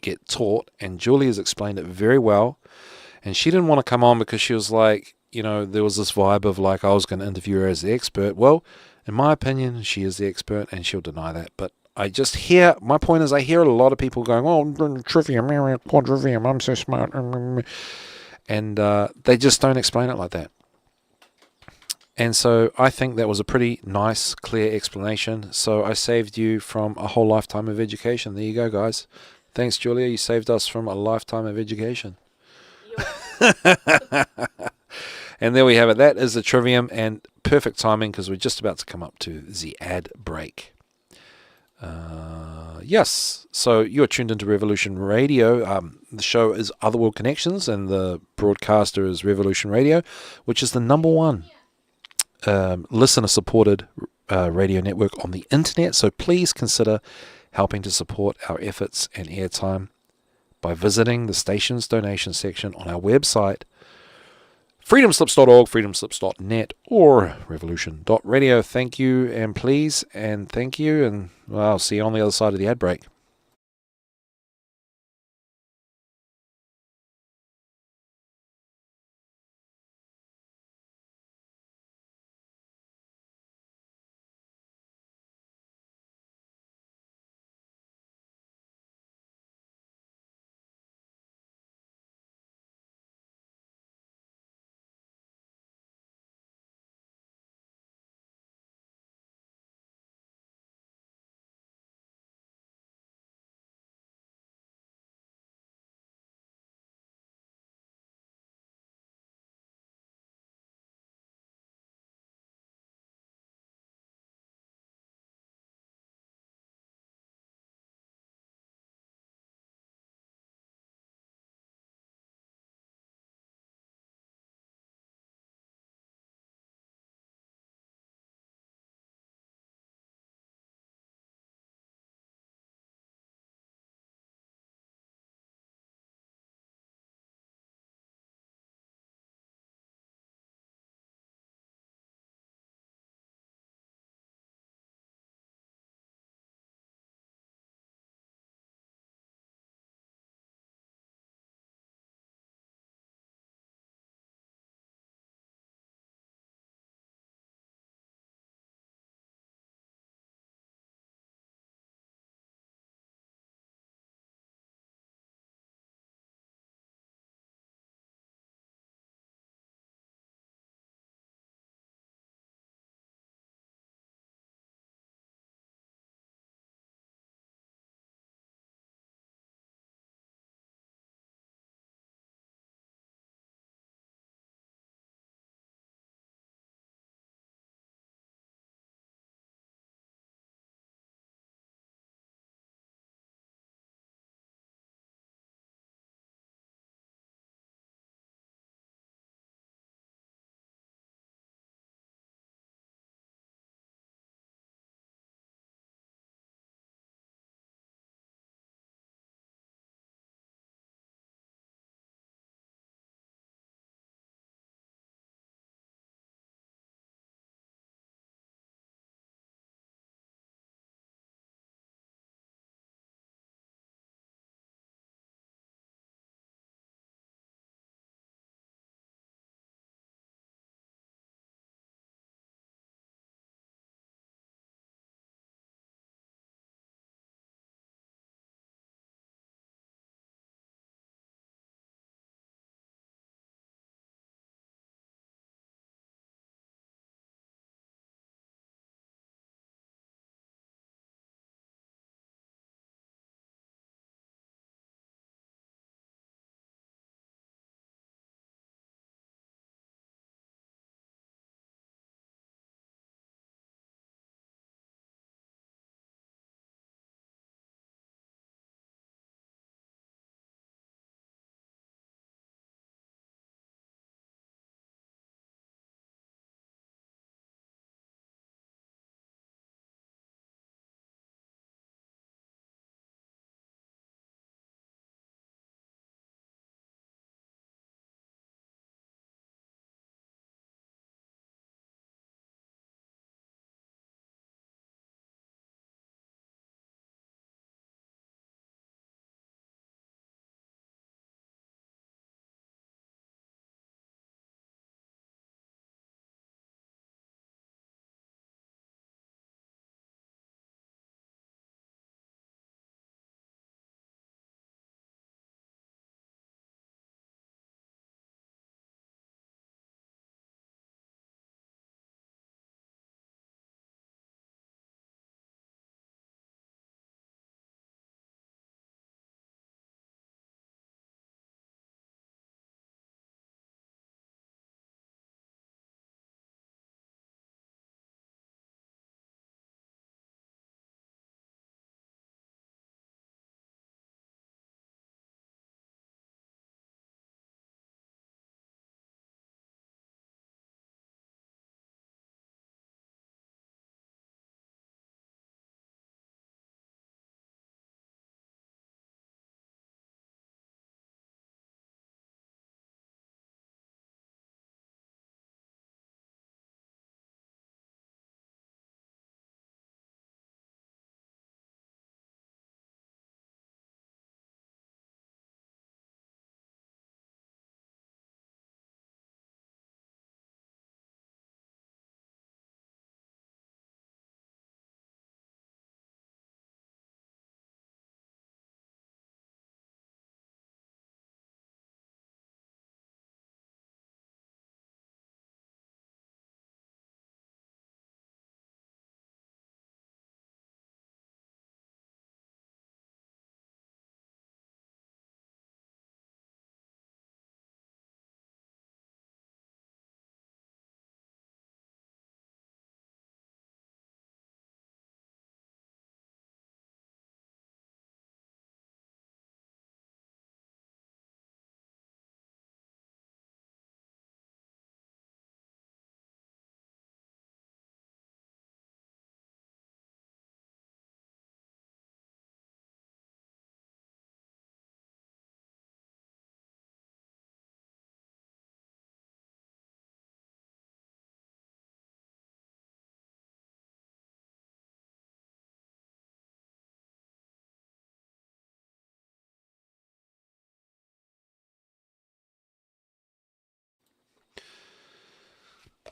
get taught. And Julie has explained it very well. And she didn't want to come on because she was like, there was this vibe of like I was going to interview her as the expert. Well, in my opinion, she is the expert and she'll deny that. But I just hear, my point is I hear a lot of people going, oh, trivium, quadrivium, I'm so smart. And they just don't explain it like that. And so I think that was a pretty nice, clear explanation. So I saved you from a whole lifetime of education. There you go, guys. Thanks, Julia. You saved us from a lifetime of education. And there we have it. That is the trivium, and perfect timing because we're just about to come up to the ad break. Yes, so you're tuned into Revolution Radio. The show is Otherworld Connections, and the broadcaster is Revolution Radio, which is the #1 listener-supported radio network on the internet. So please consider helping to support our efforts and airtime by visiting the station's donation section on our website, freedomslips.org, freedomslips.net, or revolution.radio. Thank you, and please, and thank you, and I'll see you on the other side of the ad break.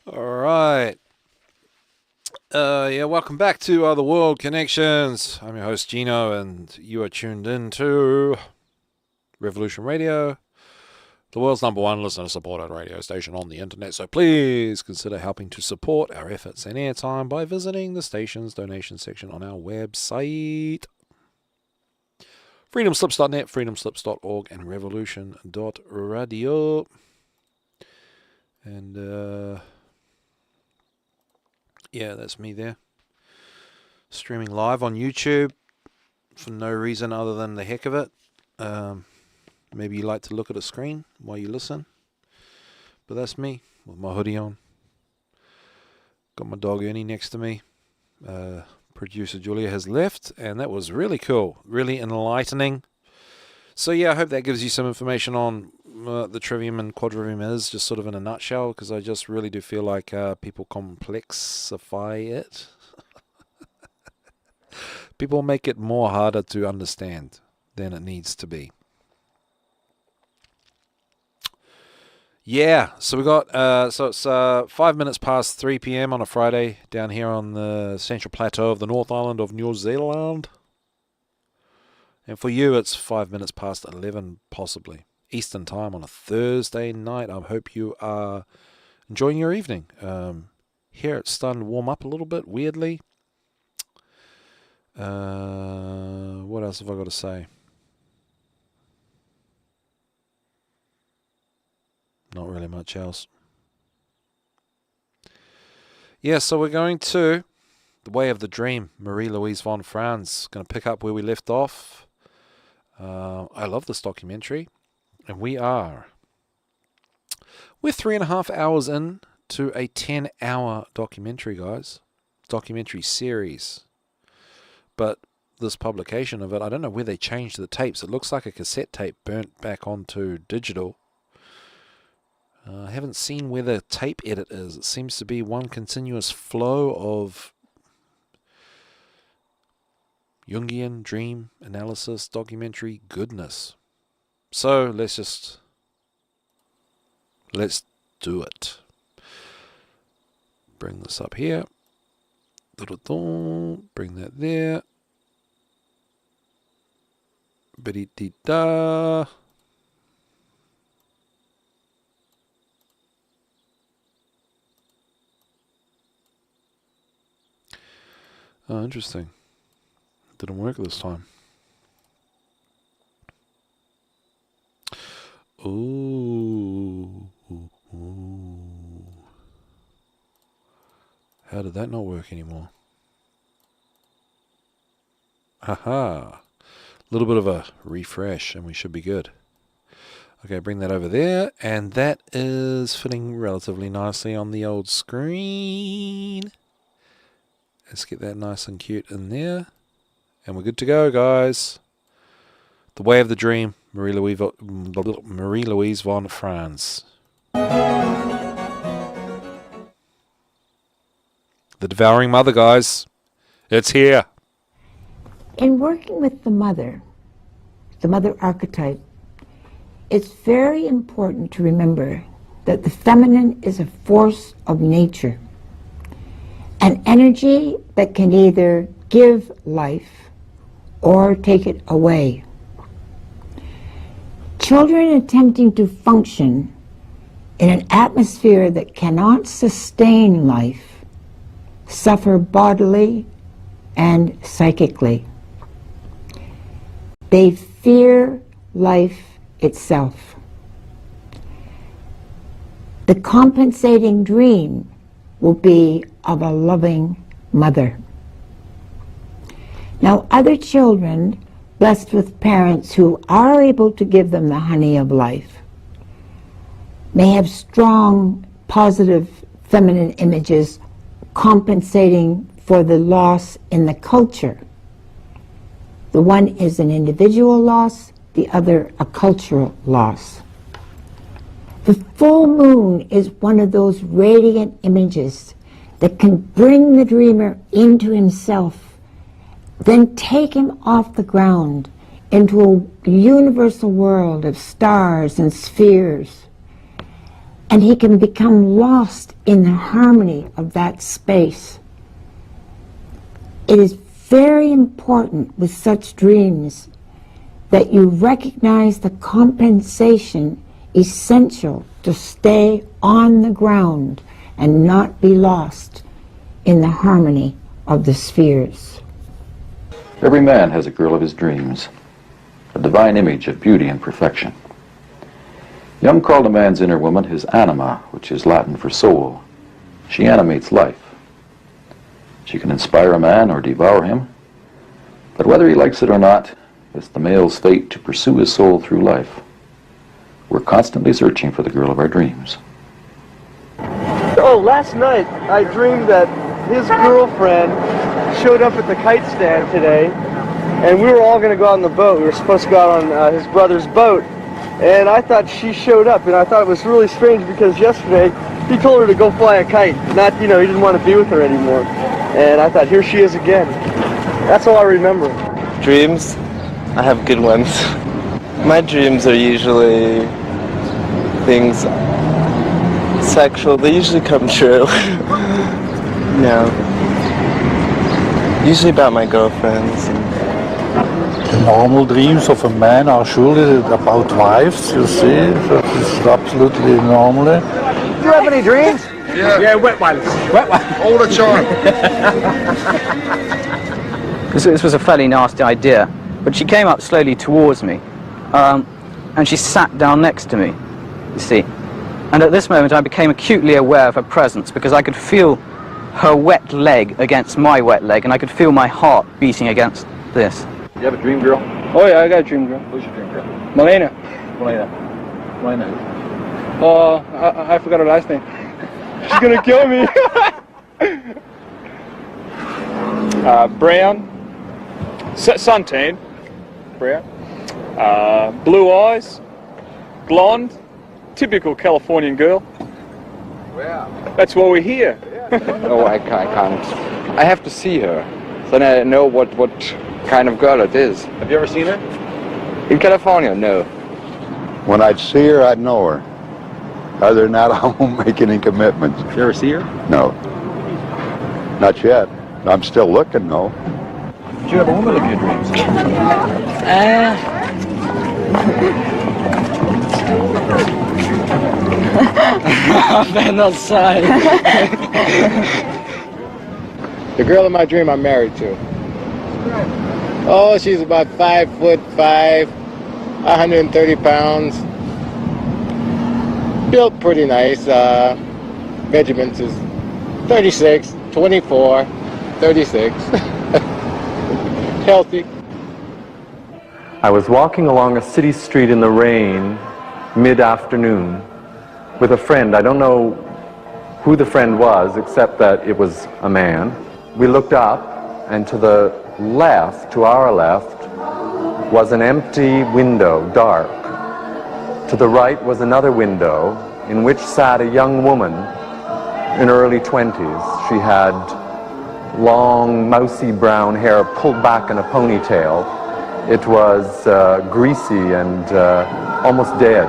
All right. Welcome back to Otherworld Connections. I'm your host, Gino, and you are tuned in to Revolution Radio, the world's #1 listener-supported radio station on the internet. So please consider helping to support our efforts and airtime by visiting the station's donation section on our website. freedomslips.net, freedomslips.org, and revolution.radio. And, yeah, that's me there. Streaming live on YouTube for no reason other than the heck of it. Maybe you like to look at a screen while you listen. But that's me with my hoodie on. Got my dog Ernie next to me. Producer Julia has left, and that was really cool, really enlightening. So yeah, I hope that gives you some information on the Trivium and Quadrivium is, just sort of in a nutshell, because I just really do feel like people complexify it. People make it more harder to understand than it needs to be. Yeah, so we got, so it's 5 minutes past 3 p.m. on a Friday down here on the Central Plateau of the North Island of New Zealand. And for you, it's 5 minutes past 11, possibly, Eastern Time on a Thursday night. I hope you are enjoying your evening. Here it's starting to warm up a little bit, weirdly. What else have I got to say? Not really much else. Yeah, so we're going to The Way of the Dream, MArie Loiuse Von Franz. Going to pick up where we left off. I love this documentary. And we're 3.5 hours in to a 10-hour documentary, guys. Documentary series. But this publication of it, I don't know where they changed the tapes. It looks like a cassette tape burnt back onto digital. I haven't seen where the tape edit is. It seems to be one continuous flow of Jungian dream analysis, documentary goodness. So let's do it. Bring this up here. Bring that there. Biddy-dee-da. Oh, interesting. Didn't work this time. Ooh. How did that not work anymore? Haha. A little bit of a refresh and we should be good. Okay, bring that over there. And that is fitting relatively nicely on the old screen. Let's get that nice and cute in there. And we're good to go, guys. The Way of the Dream, MArie Loiuse Von Franz. The Devouring Mother, guys. It's here. In working with the mother archetype, it's very important to remember that the feminine is a force of nature. An energy that can either give life or take it away. Children attempting to function in an atmosphere that cannot sustain life suffer bodily and psychically. They fear life itself. The compensating dream will be of a loving mother. Now, other children blessed with parents who are able to give them the honey of life may have strong, positive feminine images compensating for the loss in the culture. The one is an individual loss, the other a cultural loss. The full moon is one of those radiant images that can bring the dreamer into himself, then take him off the ground into a universal world of stars and spheres, and he can become lost in the harmony of that space. It is very important with such dreams that you recognize the compensation essential to stay on the ground and not be lost in the harmony of the spheres. Every man has a girl of his dreams, a divine image of beauty and perfection. Jung called a man's inner woman his anima, which is Latin for soul. She animates life. She can inspire a man or devour him, but whether he likes it or not, it's the male's fate to pursue his soul through life. We're constantly searching for the girl of our dreams. Oh, last night I dreamed that his girlfriend showed up at the kite stand today, and we were all going to go out on the boat. We were supposed to go out on his brother's boat, and I thought she showed up, and I thought it was really strange because yesterday he told her to go fly a kite. Not, he didn't want to be with her anymore. And I thought, here she is again. That's all I remember. Dreams? I have good ones. My dreams are usually things sexual. They usually come true. No. Usually about my girlfriends. The normal dreams of a man are surely about wives, you see. That is absolutely normal. Do you have any dreams? Yeah, wet ones. Wet ones. All the time. This was a fairly nasty idea, but she came up slowly towards me, and she sat down next to me, you see. And at this moment I became acutely aware of her presence because I could feel her wet leg against my wet leg, and I could feel my heart beating against this. You have a dream girl? Oh yeah, I got a dream girl. Who's your dream girl? Malena. Malena. Oh, I forgot her last name. She's gonna kill me. Brown, suntan, brown, blue eyes, blonde, typical Californian girl. Wow. That's why we're here. No, I can't. I have to see her. Then I know what kind of girl it is. Have you ever seen her? In California, no. When I'd see her, I'd know her. Other than that, I won't make any commitments. Did you ever see her? No. Not yet. I'm still looking, though. Did you have a woman of your dreams? I'm not sorry. The girl in my dream I'm married to. Oh, she's about 5'5", 130 pounds. Built pretty nice. Measurements is 36, 24, 36. Healthy. I was walking along a city street in the rain, mid-afternoon, with a friend. I don't know who the friend was, except that it was a man. We looked up, and to the left, to our left, was an empty window, dark. To the right was another window in which sat a young woman in her early 20s. She had long, mousy brown hair pulled back in a ponytail. It was greasy and almost dead.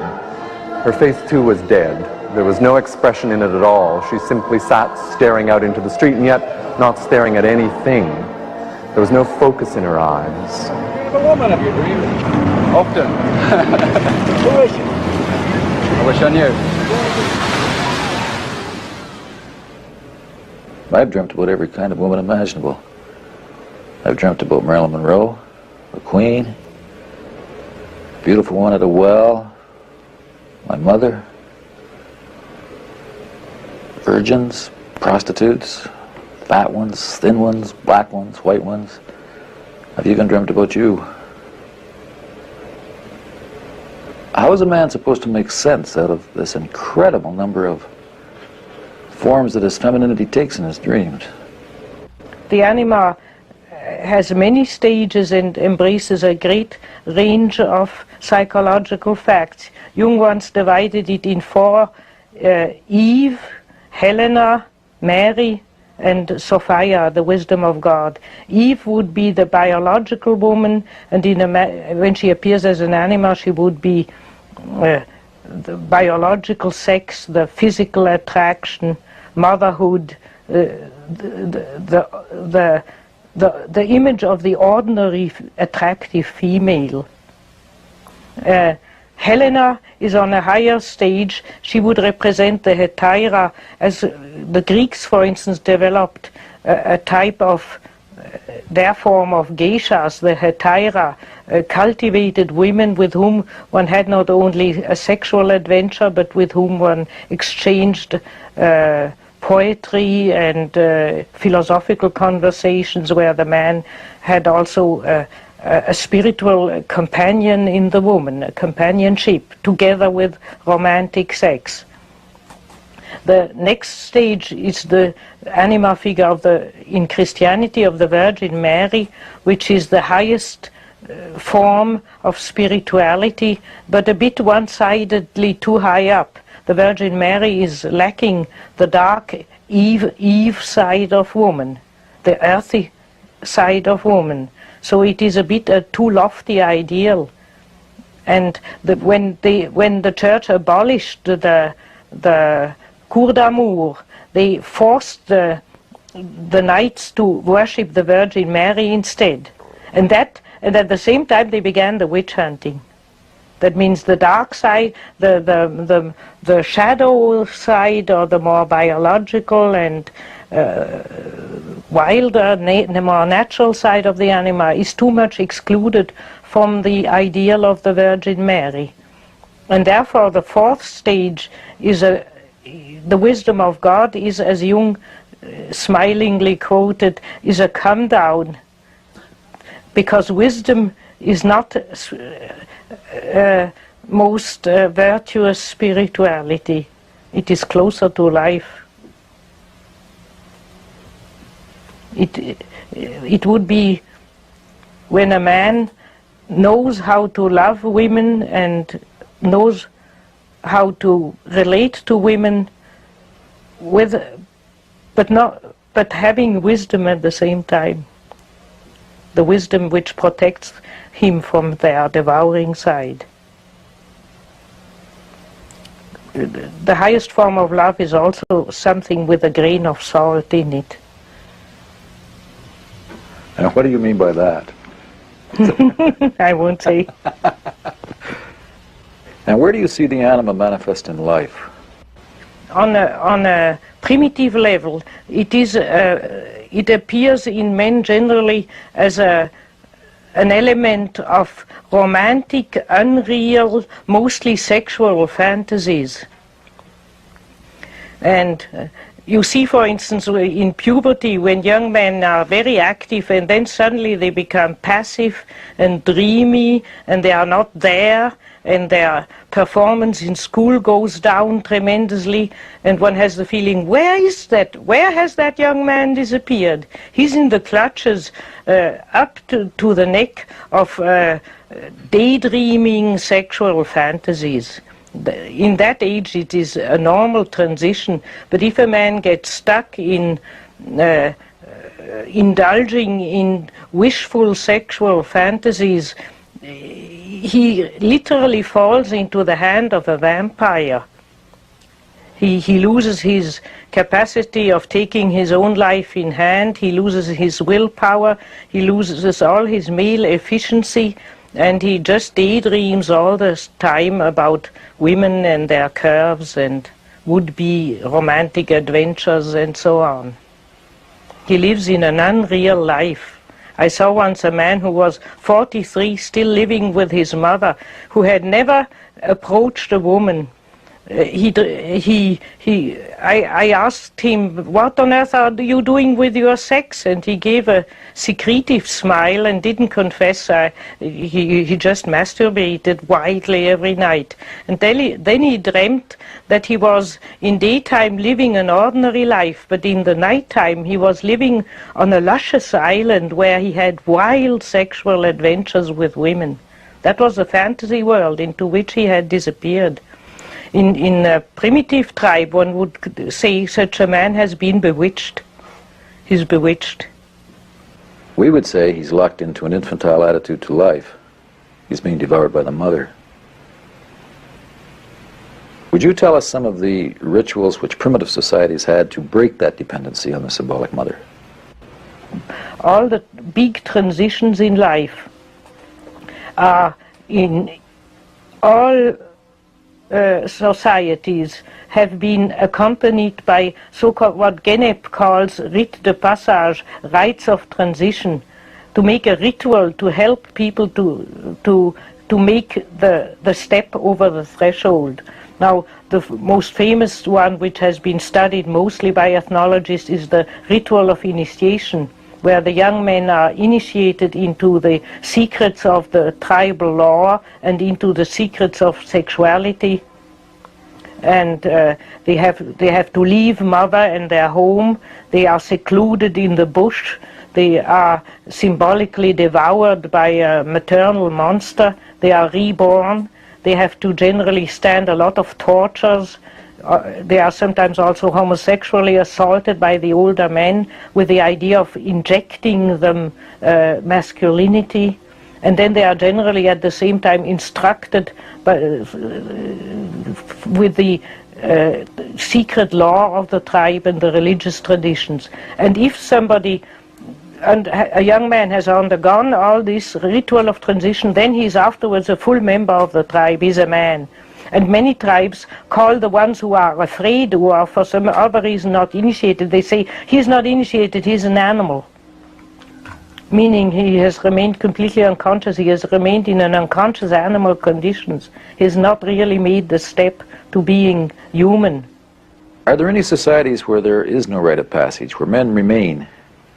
Her face too was dead. There was no expression in it at all. She simply sat staring out into the street, and yet not staring at anything. There was no focus in her eyes. The woman of your dreams. Often. Who is she? I wish I knew. I've dreamt about every kind of woman imaginable. I've dreamt about Marilyn Monroe, the Queen, beautiful one at a well, my mother, virgins, prostitutes, fat ones, thin ones, black ones, white ones. I've even dreamt about you. How is a man supposed to make sense out of this incredible number of forms that his femininity takes in his dreams? The anima has many stages and embraces a great range of psychological facts. Jung once divided it in four: Eve, Helena, Mary, and Sophia, the wisdom of God. Eve would be the biological woman, and when she appears as an anima, she would be the biological sex, the physical attraction, motherhood, the image of the ordinary attractive female. Helena is on a higher stage. She would represent the hetaira, as the Greeks, for instance, developed a type of their form of geishas, the hetaira, cultivated women with whom one had not only a sexual adventure, but with whom one exchanged poetry and philosophical conversations, where the man had also a spiritual companion in the woman, a companionship, together with romantic sex. The next stage is the anima figure of in Christianity of the Virgin Mary, which is the highest form of spirituality, but a bit one-sidedly too high up. The Virgin Mary is lacking the dark Eve side of woman, the earthy side of woman. So it is a bit a too lofty ideal. And when the Church abolished the Cour d'Amour, they forced the knights to worship the Virgin Mary instead. And at the same time they began the witch hunting. That means the dark side, the shadow side, or the more biological and wilder, the more natural side of the anima is too much excluded from the ideal of the Virgin Mary. And therefore the fourth stage is the wisdom of God is, as Jung smilingly quoted, is a come down, because wisdom is not most virtuous spirituality. It is closer to life. It would be when a man knows how to love women and knows how to relate to women, but having wisdom at the same time, the wisdom which protects him from their devouring side. The highest form of love is also something with a grain of salt in it. And what do you mean by that? I won't say. And where do you see the anima manifest in life? On a primitive level, it appears in men generally as an element of romantic, unreal, mostly sexual fantasies. And you see, for instance, in puberty, when young men are very active and then suddenly they become passive and dreamy and they are not there, and their performance in school goes down tremendously, and one has the feeling, where is that? Where has that young man disappeared? He's in the clutches up to the neck of daydreaming sexual fantasies. In that age it is a normal transition, but if a man gets stuck in indulging in wishful sexual fantasies, he literally falls into the hand of a vampire. He loses his capacity of taking his own life in hand, he loses his willpower, he loses all his male efficiency, and he just daydreams all the time about women and their curves and would-be romantic adventures and so on. He lives in an unreal life. I saw once a man who was 43, still living with his mother, who had never approached a woman. I asked him, what on earth are you doing with your sex? And he gave a secretive smile and didn't confess. He just masturbated wildly every night. And then he dreamt that he was in daytime living an ordinary life, but in the nighttime he was living on a luscious island where he had wild sexual adventures with women. That was the fantasy world into which he had disappeared. In a primitive tribe, one would say such a man has been bewitched. He's bewitched. We would say he's locked into an infantile attitude to life. He's being devoured by the mother. Would you tell us some of the rituals which primitive societies had to break that dependency on the symbolic mother? All the big transitions in life are in all societies have been accompanied by so-called what Genep calls rite de passage, rites of transition, to make a ritual to help people to make the step over the threshold. Now, the most famous one, which has been studied mostly by ethnologists, is the ritual of initiation, where the young men are initiated into the secrets of the tribal law and into the secrets of sexuality. And they have to leave mother and their home. They are secluded in the bush. They are symbolically devoured by a maternal monster. They are reborn. They have to generally stand a lot of tortures. They are sometimes also homosexually assaulted by the older men with the idea of injecting them masculinity. And then they are generally at the same time instructed with the secret law of the tribe and the religious traditions. And if somebody, and a young man has undergone all this ritual of transition, then he is afterwards a full member of the tribe, he's a man. And many tribes call the ones who are afraid, who are for some other reason not initiated, they say, he's not initiated, he's an animal. Meaning he has remained completely unconscious, he has remained in an unconscious animal conditions. He has not really made the step to being human. Are there any societies where there is no rite of passage, where men remain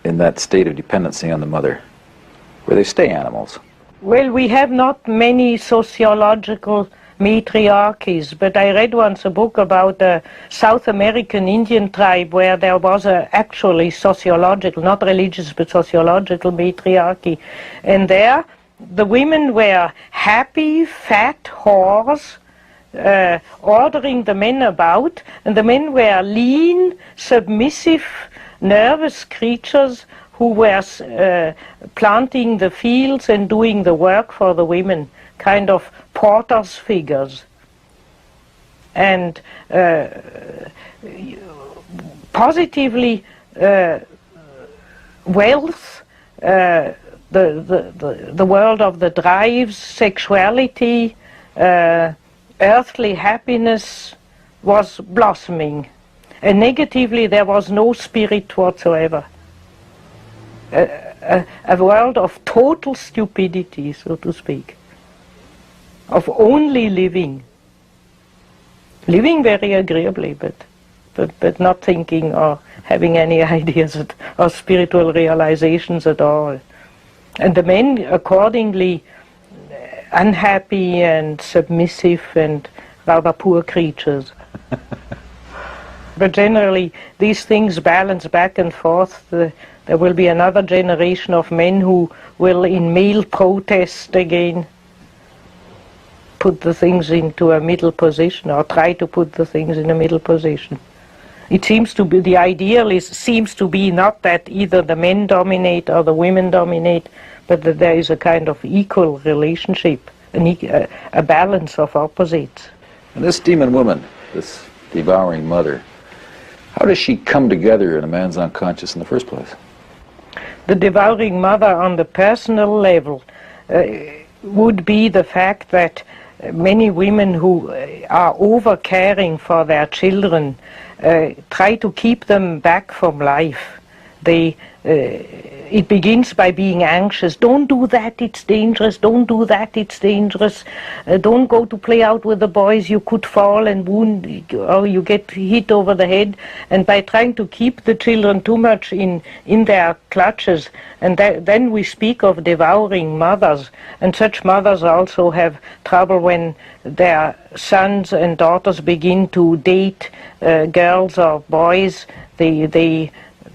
in that state of dependency on the mother, where they stay animals? Well, we have not many sociological matriarchies, but I read once a book about a South American Indian tribe where there was actually sociological, not religious, but sociological matriarchy. And there, the women were happy, fat whores, ordering the men about, and the men were lean, submissive, nervous creatures who were planting the fields and doing the work for the women, kind of porters' figures. And positively wealth, the world of the drives, sexuality, earthly happiness was blossoming. And negatively, there was no spirit whatsoever. A world of total stupidity, so to speak. Of only living. Living very agreeably, but not thinking or having any ideas or spiritual realizations at all. And the men accordingly unhappy and submissive and rather poor creatures. But generally these things balance back and forth. There will be another generation of men who will in male protest again put the things into a middle position, or try to put the things in a middle position. It seems to be, the ideal seems to be not that either the men dominate or the women dominate, but that there is a kind of equal relationship, a balance of opposites. And this demon woman, this devouring mother, how does she come together in a man's unconscious in the first place? The devouring mother on the personal level would be the fact that many women who are over-caring for their children try to keep them back from life. It begins by being anxious. Don't do that, it's dangerous. Don't do that, it's dangerous. Don't go to play out with the boys. You could fall and wound, or you get hit over the head. And by trying to keep the children too much in their clutches, and then we speak of devouring mothers. And such mothers also have trouble when their sons and daughters begin to date girls or boys.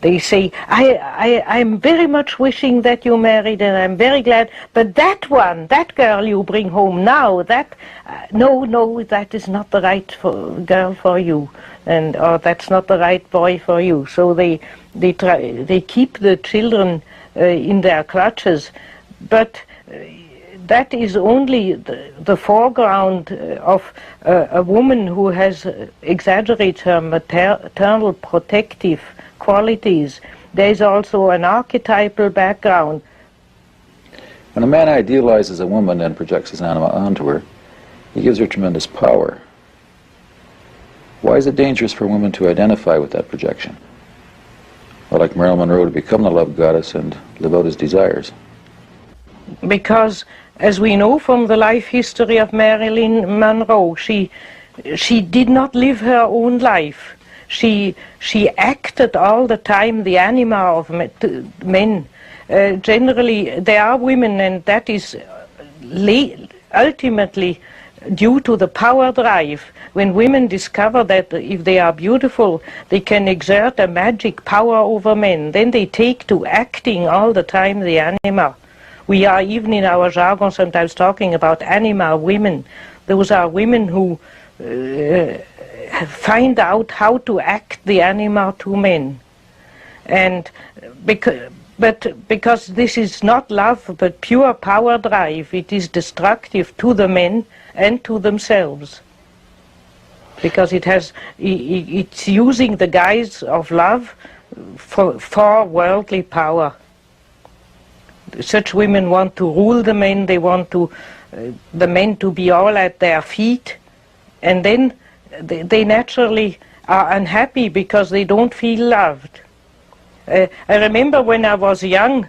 They say, I'm very much wishing that you married, and I'm very glad, but that girl you bring home now, no, that is not the right girl for you, or that's not the right boy for you. So they keep the children in their clutches, but that is only the foreground of a woman who has exaggerated her maternal protective qualities. There is also an archetypal background. When a man idealizes a woman and projects his anima onto her, he gives her tremendous power. Why is it dangerous for a woman to identify with that projection? Or like Marilyn Monroe, to become the love goddess and live out his desires? Because, as we know from the life history of Marilyn Monroe, she did not live her own life. She acted all the time the anima of men. Generally, there are women, and that is ultimately due to the power drive. When women discover that if they are beautiful, they can exert a magic power over men, then they take to acting all the time the anima. We are even in our jargon sometimes talking about anima women. Those are women who find out how to act the anima to men. And because this is not love but pure power drive, it is destructive to the men and to themselves. Because it's using the guise of love for worldly power. Such women want to rule the men, they want the men to be all at their feet, and then they naturally are unhappy because they don't feel loved. I remember when I was young,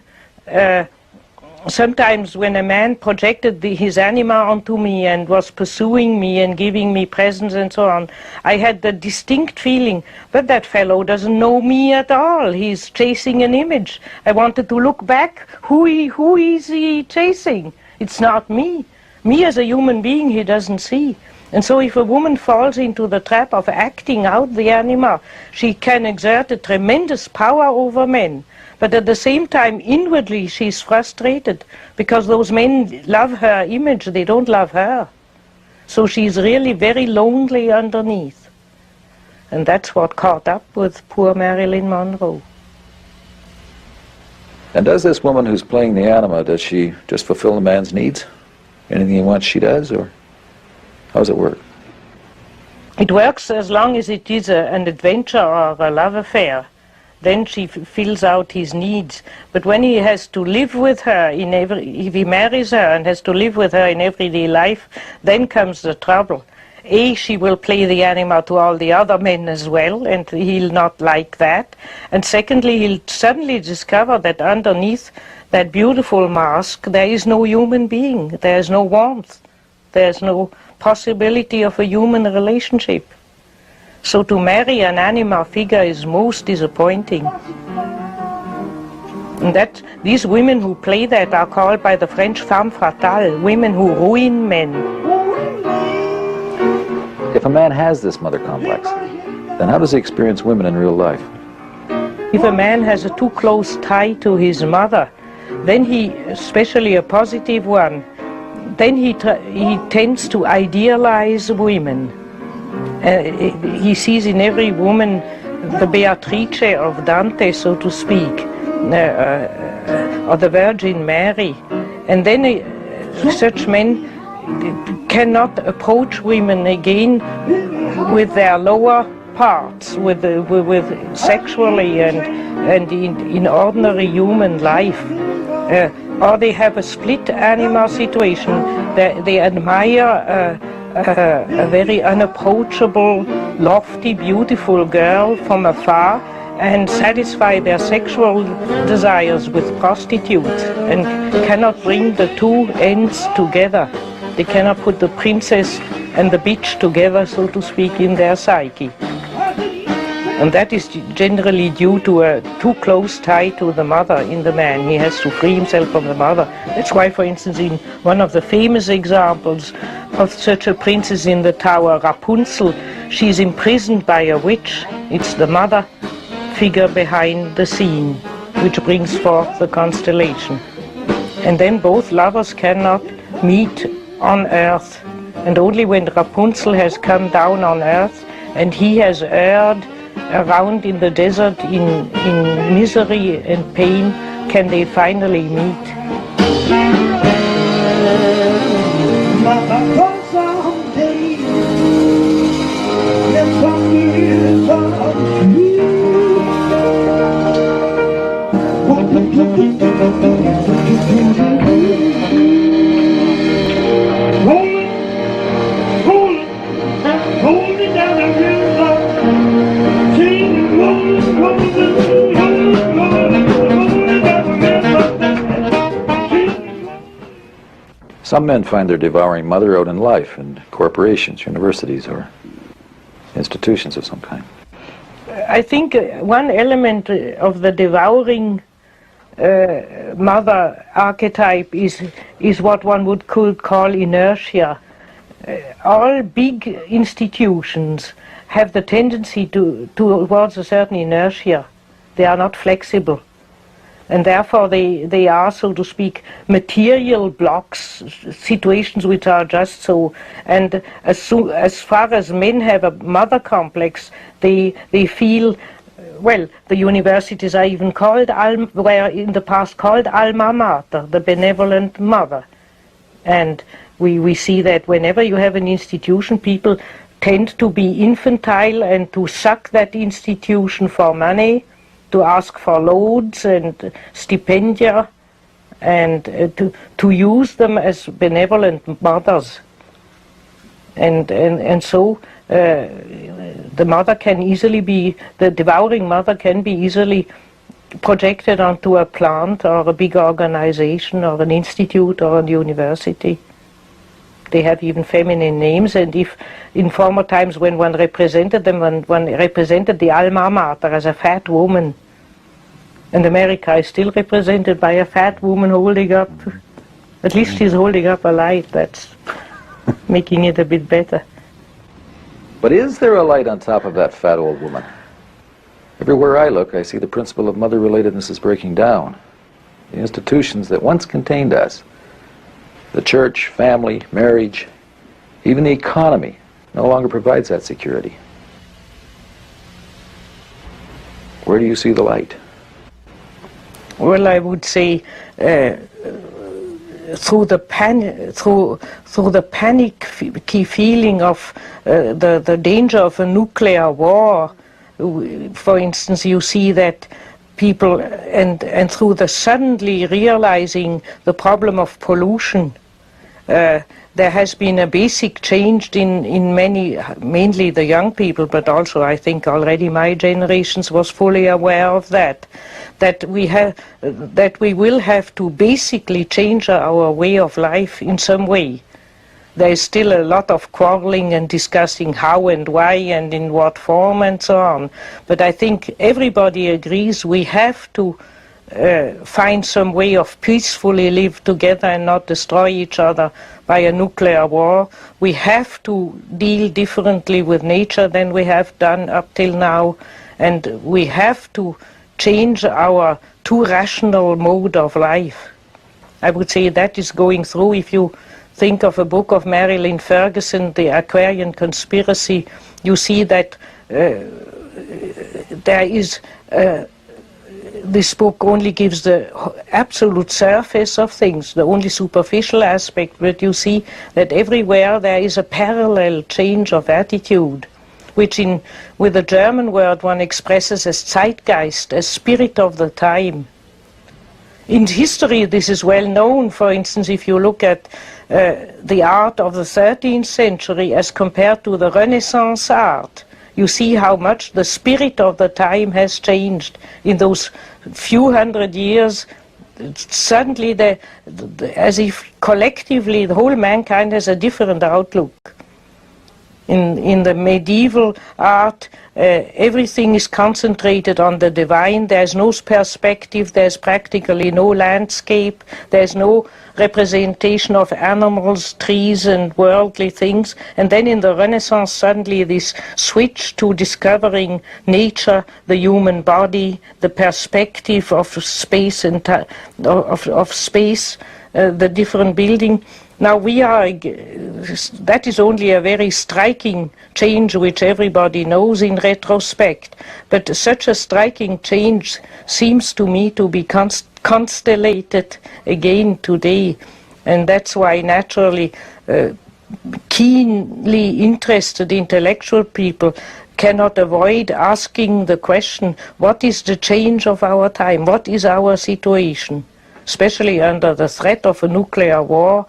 sometimes when a man projected his anima onto me and was pursuing me and giving me presents and so on, I had the distinct feeling, but that fellow doesn't know me at all. He's chasing an image. I wanted to look back. Who is he chasing? It's not me. Me as a human being he doesn't see. And so if a woman falls into the trap of acting out the anima, she can exert a tremendous power over men. But at the same time, inwardly, she's frustrated because those men love her image, they don't love her. So she's really very lonely underneath. And that's what caught up with poor Marilyn Monroe. And does this woman who's playing the anima, does she just fulfill the man's needs? Anything he wants, she does, or how does it work? It works as long as it is an adventure or a love affair. Then she fills out his needs. But when he has to live with her, if he marries her and has to live with her in everyday life, then comes the trouble. She will play the anima to all the other men as well, and he'll not like that. And secondly, he'll suddenly discover that underneath that beautiful mask, there is no human being. There's no warmth. There's no possibility of a human relationship. So to marry an anima figure is most disappointing. And that these women who play that are called by the French femme fatale, women who ruin men. If a man has this mother complex, then how does he experience women in real life? If a man has a too close tie to his mother, then he, especially a positive one, then he tends to idealize women. He sees in every woman the Beatrice of Dante, so to speak, or the Virgin Mary. And then such men cannot approach women again with their lower parts, with sexually and in ordinary human life. Or they have a split anima situation. They admire a very unapproachable, lofty, beautiful girl from afar and satisfy their sexual desires with prostitutes and cannot bring the two ends together. They cannot put the princess and the bitch together, so to speak, in their psyche. And that is generally due to a too close tie to the mother in the man. He has to free himself from the mother. That's why, for instance, in one of the famous examples of such a princess in the tower, Rapunzel, she's imprisoned by a witch. It's the mother figure behind the scene, which brings forth the constellation. And then both lovers cannot meet on earth. And only when Rapunzel has come down on earth and he has erred around in the desert in misery and pain, can they finally meet. Some men find their devouring mother out in life, in corporations, universities, or institutions of some kind. I think one element of the devouring mother archetype is what one could call inertia. All big institutions have the tendency towards a certain inertia. They are not flexible. And therefore they are, so to speak, material blocks, situations which are just so. And as far as men have a mother complex, they feel, well, the universities are even called, were in the past called alma mater, the benevolent mother. And we see that whenever you have an institution, people tend to be infantile and to suck that institution for money, to ask for loads and stipendia, and to use them as benevolent mothers. And so the mother can easily be, the devouring mother can be easily projected onto a plant or a big organization or an institute or a university. They have even feminine names, and if in former times when one represented them, one represented the alma mater as a fat woman, and America is still represented by a fat woman holding up, at least she's holding up a light, that's making it a bit better. But is there a light on top of that fat old woman? Everywhere I look, I see the principle of mother-relatedness is breaking down. The institutions that once contained us, the church, family, marriage, even the economy, no longer provides that security. Where do you see the light? Well, I would say through the panicky feeling of the danger of a nuclear war. For instance, you see that people, and through the suddenly realizing the problem of pollution, there has been a basic change in many, mainly the young people, but also I think already my generations was fully aware of that we will have to basically change our way of life in some way. There is still a lot of quarreling and discussing how and why and in what form and so on. But I think everybody agrees we have to find some way of peacefully live together and not destroy each other by a nuclear war. We have to deal differently with nature than we have done up till now, and we have to change our too rational mode of life. I would say that is going through. If you think of a book of Marilyn Ferguson, The Aquarian Conspiracy, you see that there is this book only gives the absolute surface of things, the only superficial aspect, but you see that everywhere there is a parallel change of attitude, which with the German word one expresses as Zeitgeist, as spirit of the time. In history this is well known. For instance, if you look at the art of the 13th century as compared to the Renaissance art, you see how much the spirit of the time has changed in those few hundred years. Suddenly, as if collectively the whole mankind has a different outlook. In the medieval art, everything is concentrated on the divine. There's no perspective, there's practically no landscape, there's no representation of animals, trees and worldly things. And then in the Renaissance, suddenly this switch to discovering nature, the human body, the perspective of space and of space, the different building. Now that is only a very striking change which everybody knows in retrospect, but such a striking change seems to me to be constellated again today. And that's why naturally keenly interested intellectual people cannot avoid asking the question, what is the change of our time? What is our situation? Especially under the threat of a nuclear war,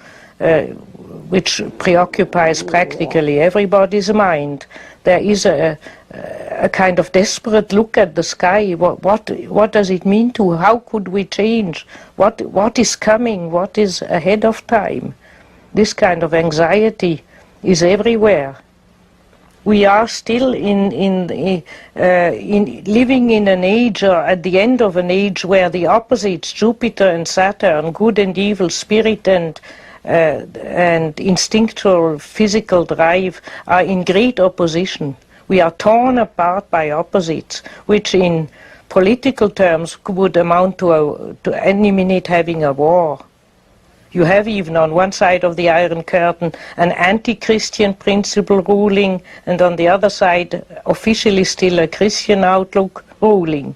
which preoccupies practically everybody's mind. There is a kind of desperate look at the sky. What does it mean to? How could we change? What is coming? What is ahead of time? This kind of anxiety is everywhere. We are still living in an age, or at the end of an age, where the opposites, Jupiter and Saturn, good and evil, spirit and instinctual physical drive, are in great opposition. We are torn apart by opposites, which in political terms would amount to any minute having a war. You have even on one side of the Iron Curtain an anti-Christian principle ruling, and on the other side officially still a Christian outlook ruling.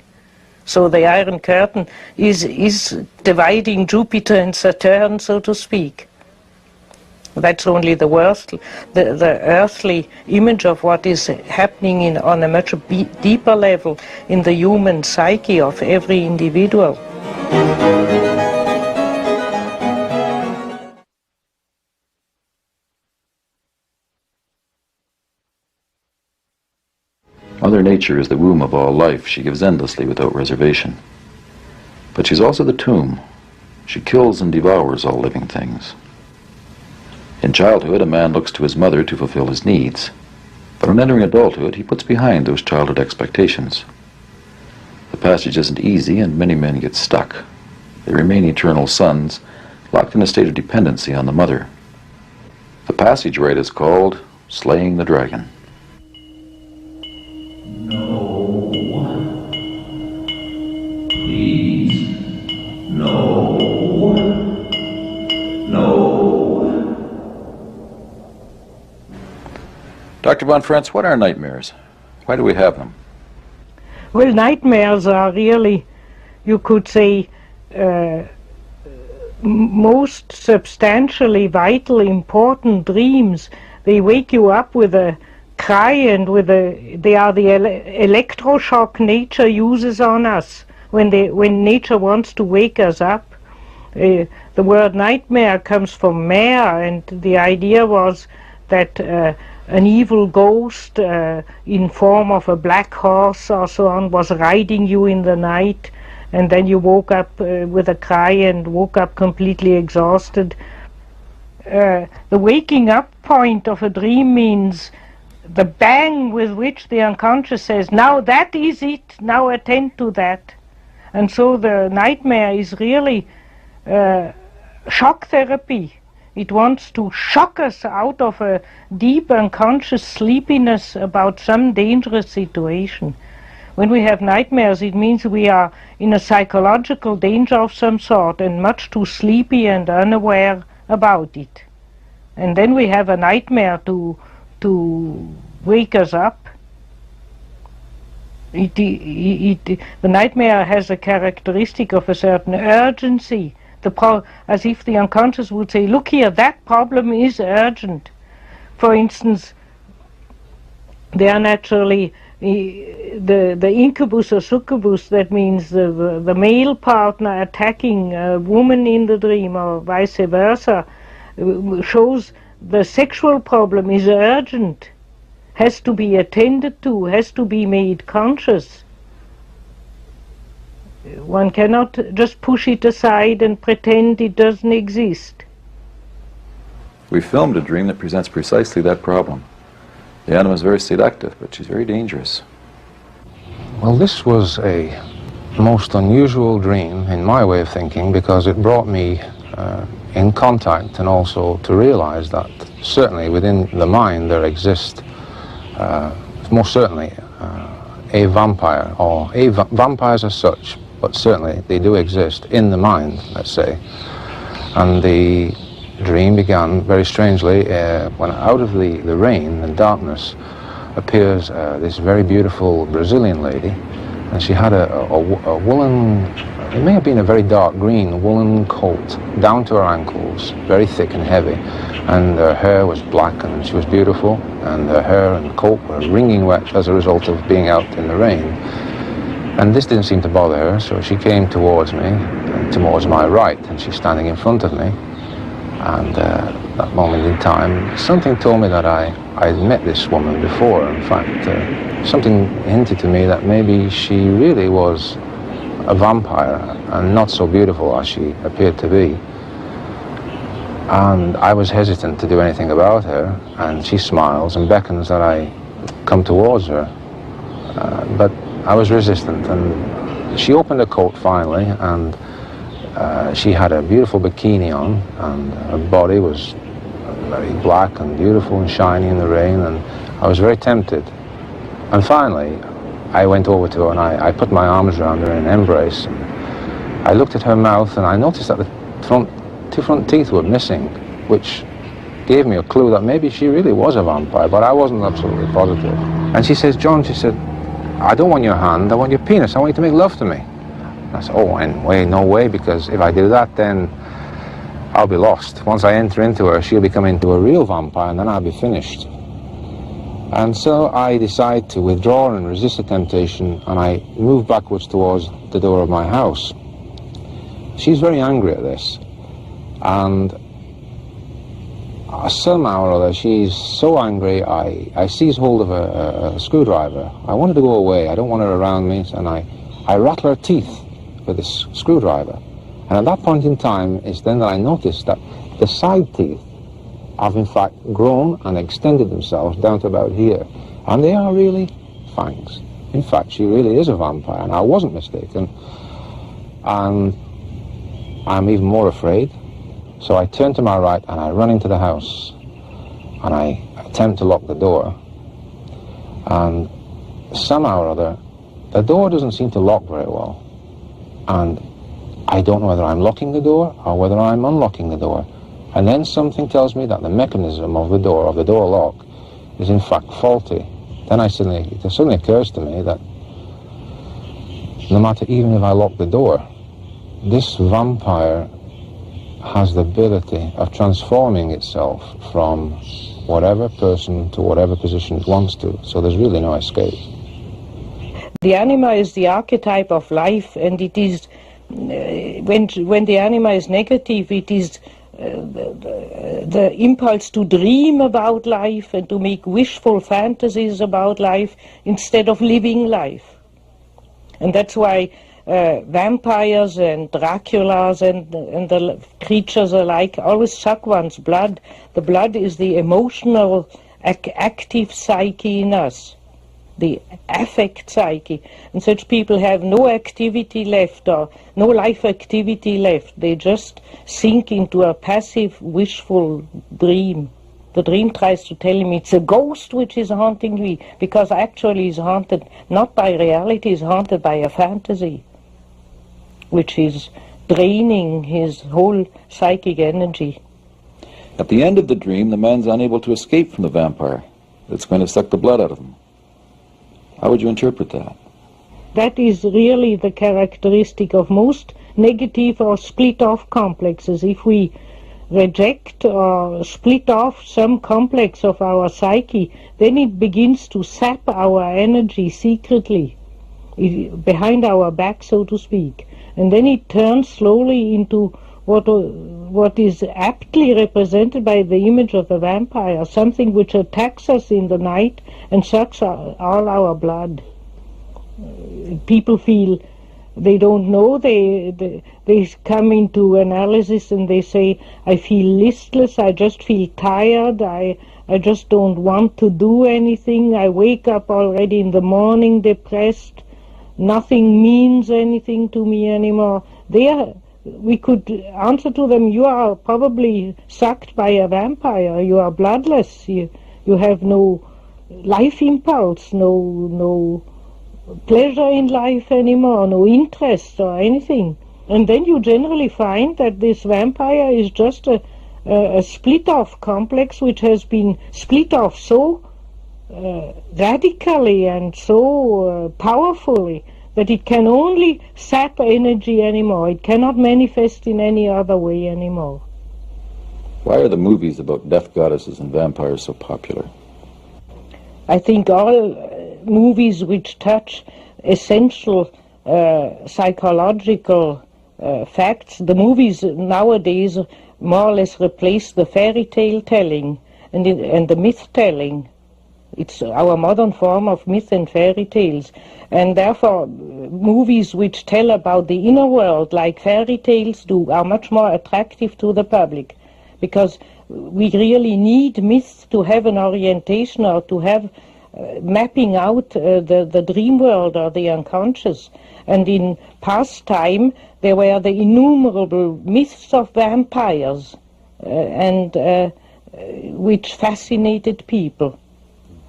So the Iron Curtain is dividing Jupiter and Saturn, so to speak. That's only the earthly image of what is happening on a much deeper level in the human psyche of every individual. Mother Nature is the womb of all life. She gives endlessly without reservation. But she's also the tomb. She kills and devours all living things. In childhood, a man looks to his mother to fulfill his needs. But on entering adulthood, he puts behind those childhood expectations. The passage isn't easy, and many men get stuck. They remain eternal sons, locked in a state of dependency on the mother. The passage rite is called Slaying the Dragon. No. Please. No. No. Dr. Von Franz, what are nightmares? Why do we have them? Well, nightmares are really, you could say, most substantially vital, important dreams. They wake you up with a cry, and they are the electroshock nature uses on us when nature wants to wake us up. The word nightmare comes from mare, and the idea was that an evil ghost in form of a black horse or so on was riding you in the night, and then you woke up with a cry and woke up completely exhausted. The waking up point of a dream means the bang with which the unconscious says, now that is it, now attend to that. And so the nightmare is really shock therapy. It wants to shock us out of a deep unconscious sleepiness about some dangerous situation. When we have nightmares, it means we are in a psychological danger of some sort and much too sleepy and unaware about it. And then we have a nightmare to wake us up. The nightmare has a characteristic of a certain urgency, as if the unconscious would say, look here, that problem is urgent. For instance, they are naturally the incubus or succubus, that means the male partner attacking a woman in the dream or vice versa, shows the sexual problem is urgent, has to be attended to, has to be made conscious. One cannot just push it aside and pretend it doesn't exist. We filmed a dream that presents precisely that problem. The anima is very seductive, but she's very dangerous. Well, this was a most unusual dream in my way of thinking, because it brought me in contact and also to realize that certainly within the mind there exists most certainly a vampire, or vampires as such, but certainly they do exist in the mind, let's say. And the dream began very strangely when out of the rain and darkness appears this very beautiful Brazilian lady and she had a woolen, it may have been a very dark green woolen coat down to her ankles, very thick and heavy, and her hair was black and she was beautiful, and her hair and coat were wringing wet as a result of being out in the rain. And this didn't seem to bother her, so she came towards me, towards my right, and she's standing in front of me. And that moment in time, something told me that I'd met this woman before. In fact, something hinted to me that maybe she really was a vampire and not so beautiful as she appeared to be. And I was hesitant to do anything about her, and she smiles and beckons that I come towards her. But I was resistant, and she opened her coat finally, and she had a beautiful bikini on, and her body was very black and beautiful and shiny in the rain, and I was very tempted. And finally, I went over to her and I put my arms around her in an embrace. I looked at her mouth and I noticed that the two front teeth were missing, which gave me a clue that maybe she really was a vampire, but I wasn't absolutely positive. And she says, "John," she said, "I don't want your hand, I want your penis, I want you to make love to me." And I said, "Oh, anyway, no way, because if I do that, then I'll be lost. Once I enter into her, she'll become into a real vampire, and then I'll be finished." And so I decide to withdraw and resist the temptation, and I move backwards towards the door of my house. She's very angry at this, and somehow or other, she's so angry, I seize hold of a screwdriver. I want her to go away, I don't want her around me, and I rattle her teeth with this screwdriver. And at that point in time, it's then that I notice that the side teeth have in fact grown and extended themselves down to about here. And they are really fangs. In fact, she really is a vampire, and I wasn't mistaken. And I'm even more afraid. So I turn to my right and I run into the house, and I attempt to lock the door. And somehow or other, the door doesn't seem to lock very well. And I don't know whether I'm locking the door or whether I'm unlocking the door. And then something tells me that the mechanism of the door lock, is in fact faulty. Then it suddenly occurs to me that no matter even if I lock the door, this vampire has the ability of transforming itself from whatever person to whatever position it wants to. So there's really no escape. The anima is the archetype of life, and it is, when the anima is negative, it is the impulse to dream about life and to make wishful fantasies about life instead of living life. And that's why vampires and Draculas and the creatures alike always suck one's blood. The blood is the emotional, active psyche in us, the affect psyche. And such people have no activity left, or no life activity left. They just sink into a passive, wishful dream. The dream tries to tell him it's a ghost which is haunting me, because actually he's haunted not by reality, he's haunted by a fantasy, which is draining his whole psychic energy. At the end of the dream, the man's unable to escape from the vampire that's going to suck the blood out of him. How would you interpret that? That is really the characteristic of most negative or split-off complexes. If we reject or split off some complex of our psyche, then it begins to sap our energy secretly, behind our back, so to speak. And then it turns slowly into what is aptly represented by the image of a vampire, something which attacks us in the night and sucks all our blood. People feel they don't know, they come into analysis and they say, I feel listless, I just feel tired, I just don't want to do anything, I wake up already in the morning depressed, nothing means anything to me anymore. We could answer to them, you are probably sucked by a vampire, you are bloodless, you have no life impulse, no pleasure in life anymore, no interest or anything. And then you generally find that this vampire is just a split-off complex which has been split off so radically and so powerfully but it can only sap energy anymore. It cannot manifest in any other way anymore. Why are the movies about death goddesses and vampires so popular? I think all movies which touch essential psychological facts, the movies nowadays more or less replace the fairy tale telling and the myth telling. It's our modern form of myth and fairy tales. And therefore, movies which tell about the inner world, like fairy tales do, are much more attractive to the public. Because we really need myths to have an orientation or to have mapping out the dream world or the unconscious. And in past time, there were the innumerable myths of vampires, which fascinated people.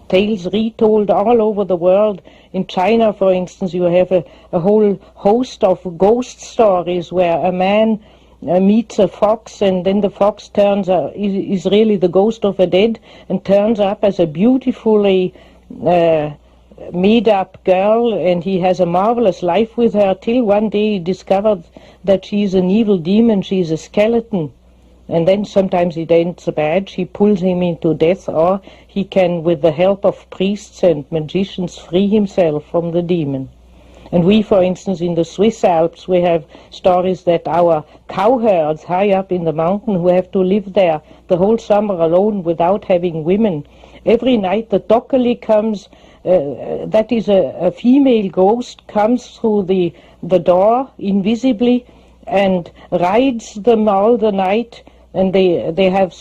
Tales retold all over the world. In China, for instance, you have a whole host of ghost stories where a man meets a fox, and then the fox is really the ghost of a dead and turns up as a beautifully made-up girl, and he has a marvelous life with her till one day he discovered that she's an evil demon, she's a skeleton. And then sometimes it ends bad, she pulls him into death, or he can, with the help of priests and magicians, free himself from the demon. And we, for instance, in the Swiss Alps, we have stories that our cowherds high up in the mountain who have to live there the whole summer alone without having women. Every night the Dockeli comes, that is a female ghost, comes through the door invisibly and rides them all the night. And they have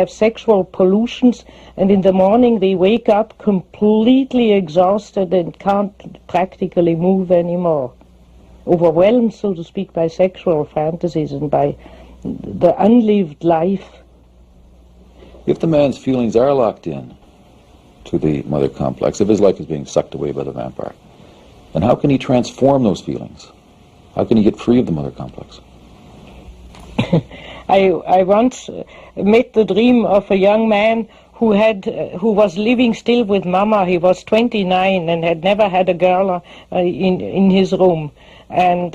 sexual pollutions, and in the morning they wake up completely exhausted and can't practically move anymore, overwhelmed, so to speak, by sexual fantasies and by the unlived life. If the man's feelings are locked in to the mother complex, if his life is being sucked away by the vampire, then how can he transform those feelings? How can he get free of the mother complex? I once met the dream of a young man who was living still with Mama. He was 29 and had never had a girl in his room. And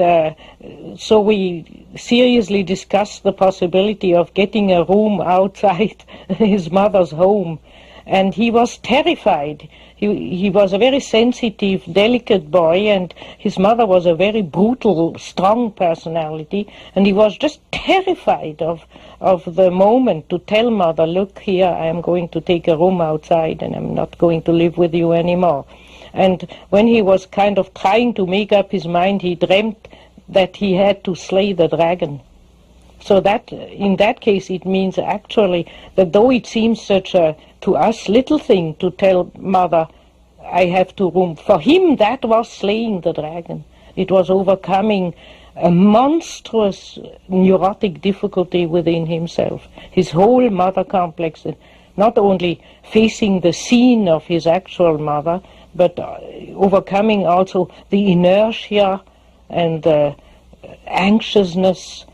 so we seriously discussed the possibility of getting a room outside his mother's home. And he was terrified. He was a very sensitive, delicate boy, and his mother was a very brutal, strong personality, and he was just terrified of the moment to tell Mother, look here, I am going to take a room outside and I'm not going to live with you anymore. And when he was kind of trying to make up his mind, he dreamt that he had to slay the dragon. So that, in that case, it means actually that though it seems such a, to us, little thing to tell Mother, I have to room, for him that was slaying the dragon. It was overcoming a monstrous neurotic difficulty within himself. His whole mother complex, not only facing the scene of his actual mother, but overcoming also the inertia and the anxiousness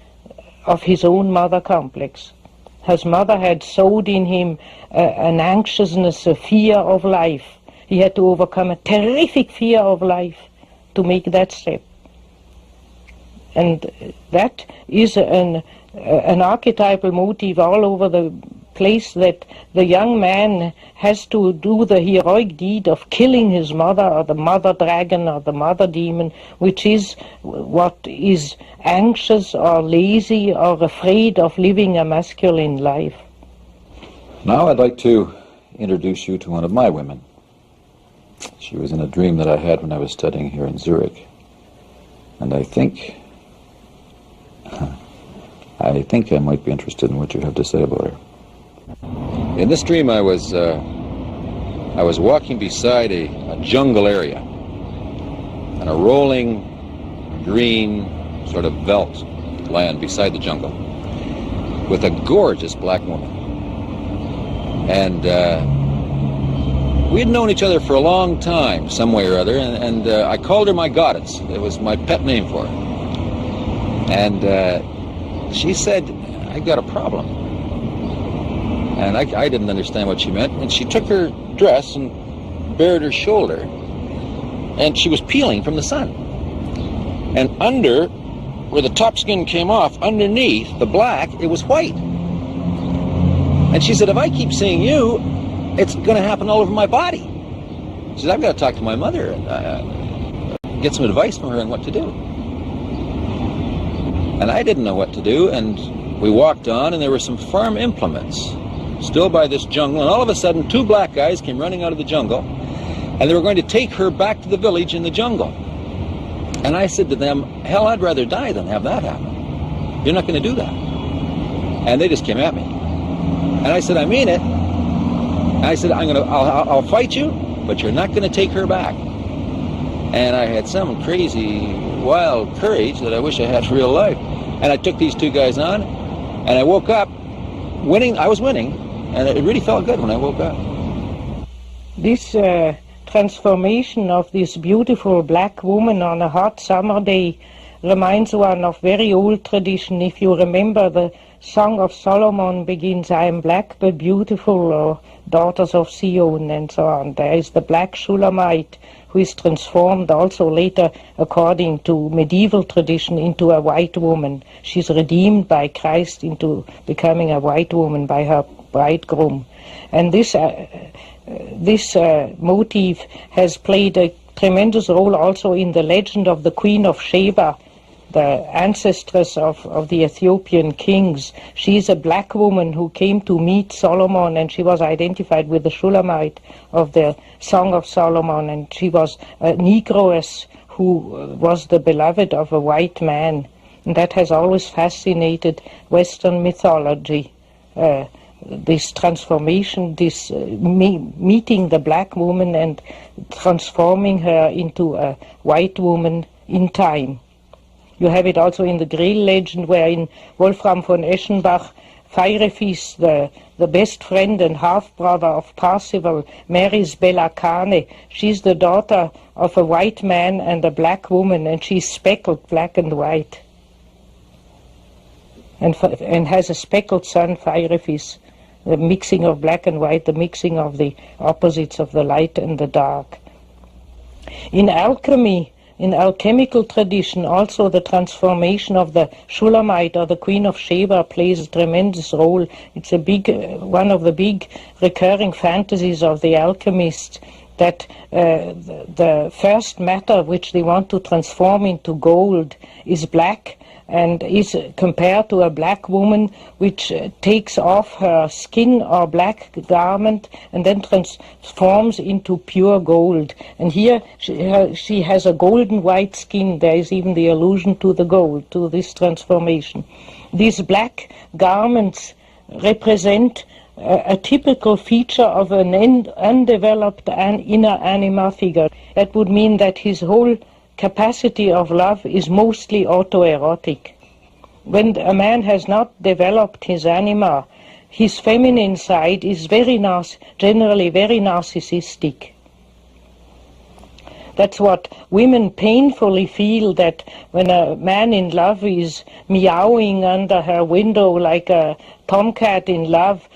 of his own mother complex. His mother had sowed in him an anxiousness, a fear of life. He had to overcome a terrific fear of life to make that step. And that is an archetypal motif all over the place, that the young man has to do the heroic deed of killing his mother, or the mother dragon, or the mother demon, which is what is anxious or lazy or afraid of living a masculine life. Now I'd like to introduce you to one of my women. She was in a dream that I had when I was studying here in Zurich. And I think I might be interested in what you have to say about her. In this dream I was walking beside a jungle area, and a rolling green sort of veldt land beside the jungle, with a gorgeous black woman. And we had known each other for a long time, some way or other, and I called her my goddess. It was my pet name for her. And she said, I got a problem. And I didn't understand what she meant. And she took her dress and bared her shoulder. And she was peeling from the sun. And under, where the top skin came off, underneath the black, it was white. And she said, if I keep seeing you, it's going to happen all over my body. She said, I've got to talk to my mother and get some advice from her on what to do. And I didn't know what to do, and we walked on, and there were some farm implements still by this jungle, and all of a sudden 2 black guys came running out of the jungle, and they were going to take her back to the village in the jungle. And I said to them, hell, I'd rather die than have that happen. You're not going to do that. And they just came at me. And I said, I mean it. I said, I'll fight you, but you're not going to take her back. And I had some crazy, wild courage that I wish I had in real life. And I took these 2 guys on, and I woke up winning. I was winning, and it really felt good when I woke up. This transformation of this beautiful black woman on a hot summer day reminds one of very old tradition. If you remember, the Song of Solomon begins, I am black but beautiful, or daughters of Zion, and so on. There is the black Shulamite, who is transformed also later, according to medieval tradition, into a white woman. She's redeemed by Christ into becoming a white woman by her bridegroom. And this motif has played a tremendous role also in the legend of the Queen of Sheba, the ancestress of the Ethiopian kings. She's a black woman who came to meet Solomon, and she was identified with the Shulamite of the Song of Solomon, and she was a Negroess who was the beloved of a white man. And that has always fascinated Western mythology. This transformation, this meeting the black woman and transforming her into a white woman in time. You have it also in the Grill legend, where in Wolfram von Eschenbach, Feirefies, the best friend and half-brother of Parzival, marries Bella Kane. She's the daughter of a white man and a black woman, and she's speckled black and white. And has a speckled son, Feirefies. The mixing of black and white, the mixing of the opposites of the light and the dark. In alchemy, in alchemical tradition, also the transformation of the Shulamite or the Queen of Sheba plays a tremendous role. It's a big, one of the big recurring fantasies of the alchemists, that the first matter which they want to transform into gold is black, and is compared to a black woman which takes off her skin or black garment and then transforms into pure gold. And here she has a golden white skin. There is even the allusion to the gold, to this transformation. These black garments represent a typical feature of an undeveloped inner anima figure. That would mean that his whole capacity of love is mostly autoerotic. When a man has not developed his anima, his feminine side is generally very narcissistic. That's what women painfully feel, that when a man in love is meowing under her window like a tomcat in love,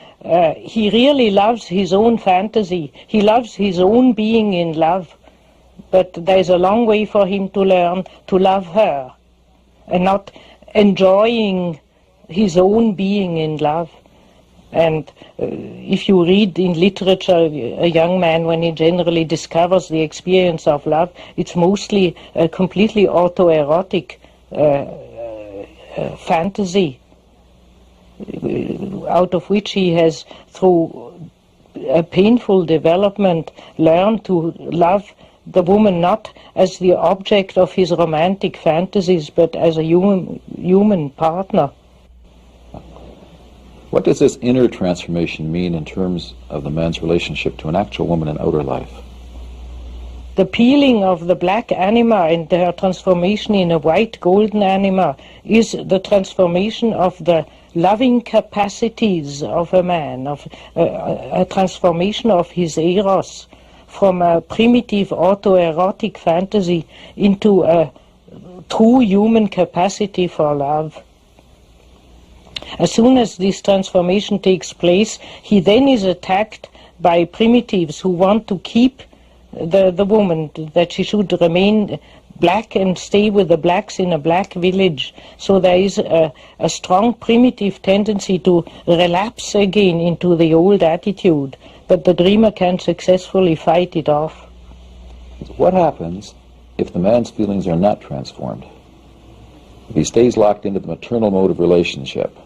he really loves his own fantasy. He loves his own being in love. But there's a long way for him to learn to love her, and not enjoying his own being in love. And if you read in literature a young man, when he generally discovers the experience of love, it's mostly a completely autoerotic fantasy, out of which he has, through a painful development, learned to love the woman not as the object of his romantic fantasies, but as a human partner. What does this inner transformation mean in terms of the man's relationship to an actual woman in outer life? The peeling of the black anima and their transformation in a white golden anima is the transformation of the loving capacities of a man, of a transformation of his eros, from a primitive autoerotic fantasy into a true human capacity for love. As soon as this transformation takes place, he then is attacked by primitives who want to keep the woman, that she should remain black and stay with the blacks in a black village. So there is a strong primitive tendency to relapse again into the old attitude, but the dreamer can successfully fight it off. What happens if the man's feelings are not transformed? If he stays locked into the maternal mode of relationship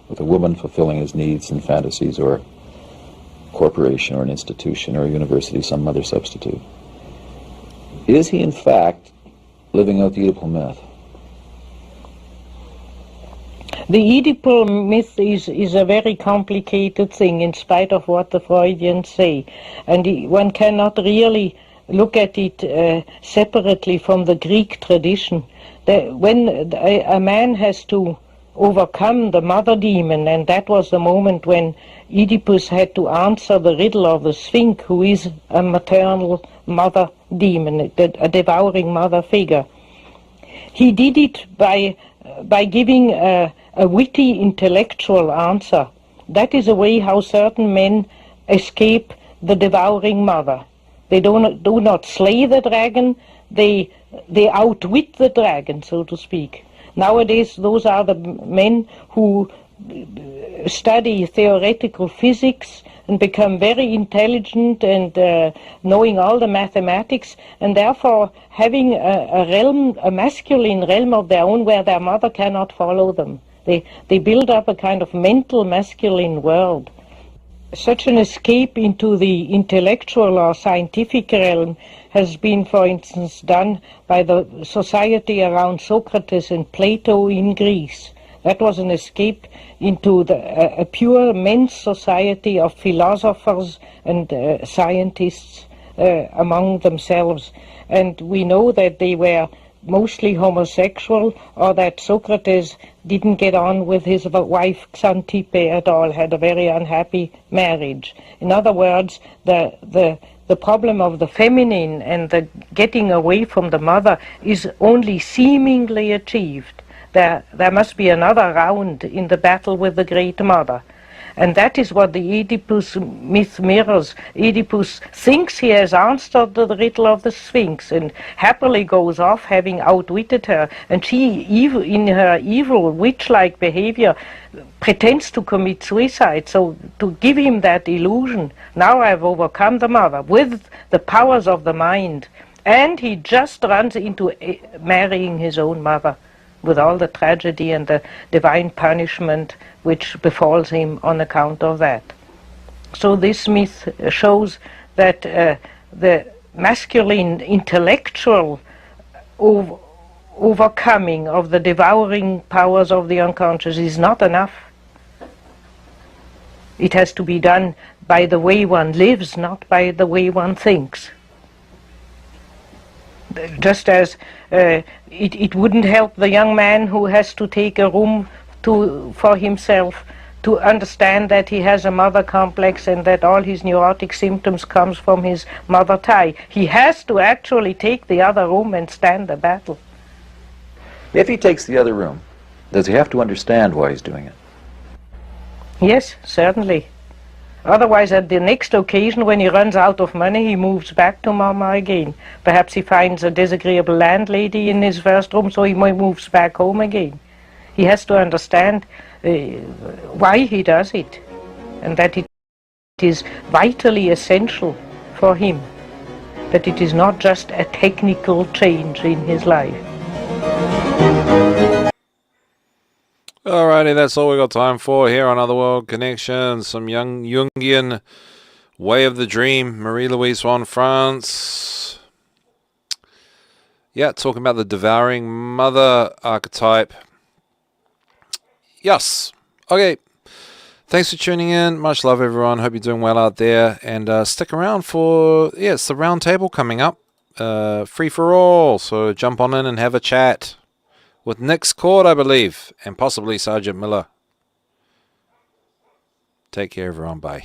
with a woman fulfilling his needs and fantasies, or a corporation or an institution or a university, some other substitute, is he in fact living out the Oedipal myth? The Oedipal myth is a very complicated thing, in spite of what the Freudians say, and one cannot really look at it separately from the Greek tradition. When a man has to overcome the mother demon, and that was the moment when Oedipus had to answer the riddle of the Sphinx, who is a maternal mother demon, a devouring mother figure. He did it by giving a witty intellectual answer. That is a way how certain men escape the devouring mother. They do not slay the dragon, they outwit the dragon, so to speak. Nowadays, those are the men who study theoretical physics and become very intelligent and knowing all the mathematics, and therefore having a masculine realm of their own where their mother cannot follow them. They build up a kind of mental masculine world. Such an escape into the intellectual or scientific realm has been, for instance, done by the society around Socrates and Plato in Greece. That was an escape into a pure men's society of philosophers and scientists among themselves. And we know that they were mostly homosexual, or that Socrates didn't get on with his wife Xantippe at all, had a very unhappy marriage. In other words, the problem of the feminine and the getting away from the mother is only seemingly achieved. There must be another round in the battle with the Great Mother. And that is what the Oedipus myth mirrors. Oedipus thinks he has answered the riddle of the Sphinx and happily goes off having outwitted her. And she, in her evil witch-like behavior, pretends to commit suicide. So to give him that illusion, now I've overcome the mother with the powers of the mind. And he just runs into marrying his own mother, with all the tragedy and the divine punishment which befalls him on account of that. So this myth shows that the masculine intellectual overcoming of the devouring powers of the unconscious is not enough. It has to be done by the way one lives, not by the way one thinks. Just as it wouldn't help the young man who has to take a room for himself to understand that he has a mother complex and that all his neurotic symptoms comes from his mother tie. He has to actually take the other room and stand the battle. If he takes the other room, does he have to understand why he's doing it? Yes, certainly. Otherwise, at the next occasion, when he runs out of money, he moves back to Mama again. Perhaps he finds a disagreeable landlady in his first room, so he moves back home again. He has to understand why he does it, and that it is vitally essential for him, that it is not just a technical change in his life. Alrighty, that's all we got time for here on Otherworld Connections. Some young Jungian way of the dream, MArie Loiuse Von Franz. Yeah, talking about the devouring mother archetype. Yes. Okay. Thanks for tuning in. Much love, everyone. Hope you're doing well out there. And stick around for, it's the round table coming up. Free for all. So jump on in and have a chat with Nick's Court, I believe, and possibly Sergeant Miller. Take care, everyone. Bye.